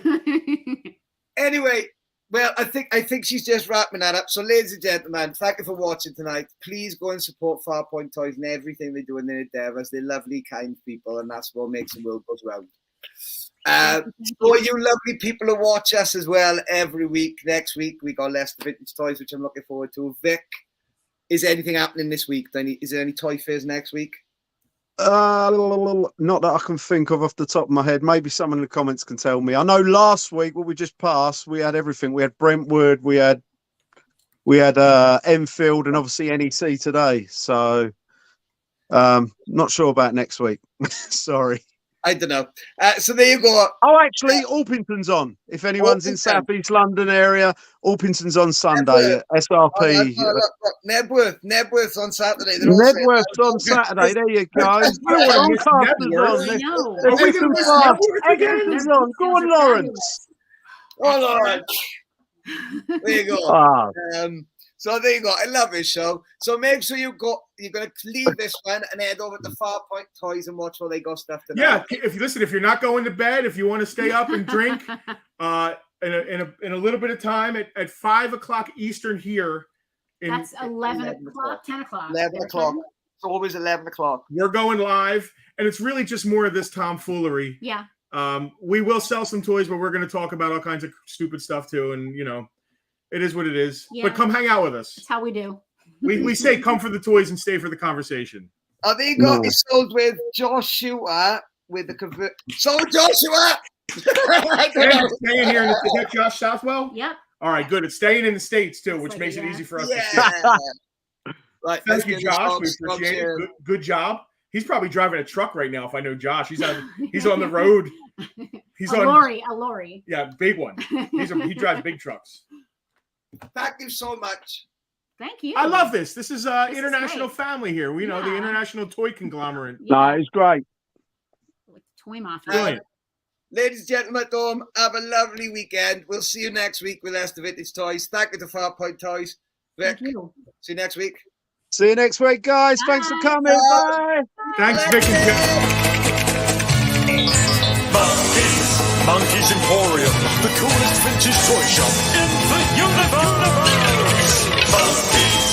Speaker 2: Anyway, well, I think she's just wrapping that up. So, ladies and gentlemen, thank you for watching tonight. Please go and support Farpoint Toys and everything they do in their endeavors. They're lovely, kind people, and that's what makes the world goes round. For you lovely people who watch us as well every week, next week we got Leicester Vintage Toys, which I'm looking forward to. Vic, is anything happening this week? Is there any toy fairs next week?
Speaker 3: Not that I can think of off the top of my head. Maybe someone in the comments can tell me. I know last week, what we just passed, we had everything. We had Brentwood, we had Enfield, and obviously NEC today. So, not sure about next week. Sorry.
Speaker 2: I don't know. So there you go.
Speaker 3: Oh, actually, Alpington's on. If anyone's in South East London area, Alpington's on Sunday at SRP.
Speaker 2: Nebworth's on Saturday.
Speaker 3: Nebworth's on Saturday. There you go. Doncaster's on. They're whipping fast. Eglinton's on. Go on, Lawrence.
Speaker 2: Oh, Lawrence. There you go. So there you go. I love this show. So make sure you're going to leave this one and head over to Farpoint Toys and watch all they got stuff tonight.
Speaker 4: Yeah, if you're not going to bed, if you want to stay up and drink, in a little bit of time at 5 o'clock Eastern here.
Speaker 5: That's 11 o'clock, 10 o'clock.
Speaker 2: 11 o'clock. It's always 11 o'clock.
Speaker 4: We're going live, and it's really just more of this tomfoolery.
Speaker 5: Yeah.
Speaker 4: We will sell some toys, but we're going to talk about all kinds of stupid stuff too, and it is what it is.
Speaker 5: Yeah.
Speaker 4: But come hang out with us.
Speaker 5: That's how we do.
Speaker 4: We say come for the toys and stay for the conversation.
Speaker 2: Oh, there you go. It's sold with Joshua with the convert. So Joshua!
Speaker 4: Staying here. Is that Josh Southwell?
Speaker 5: Yep.
Speaker 4: All right, good. It's staying in the States too, which makes it easy for us to see.
Speaker 2: Right,
Speaker 4: Thank you, Josh. We appreciate it. Good job. He's probably driving a truck right now. If I know Josh, he's on the road. He's
Speaker 5: a lorry.
Speaker 4: Yeah, big one. He drives big trucks.
Speaker 2: Thank you so much.
Speaker 5: Thank you.
Speaker 4: I love this. This is international family here. We know the international toy conglomerate.
Speaker 3: No, it's great.
Speaker 5: Like toy mafia.
Speaker 4: Brilliant.
Speaker 2: Ladies and gentlemen at home, have a lovely weekend. We'll see you next week with Leicester Vintage Toys. Thank you to Farpoint Toys. Vic,
Speaker 5: Thank you.
Speaker 2: see you next week.
Speaker 3: See you next week, guys.
Speaker 5: Bye.
Speaker 3: Thanks for coming. Bye.
Speaker 4: Thanks, Vic and Jeff.
Speaker 1: Monkey's Emporium, the coolest vintage toy shop in the universe. Monkey's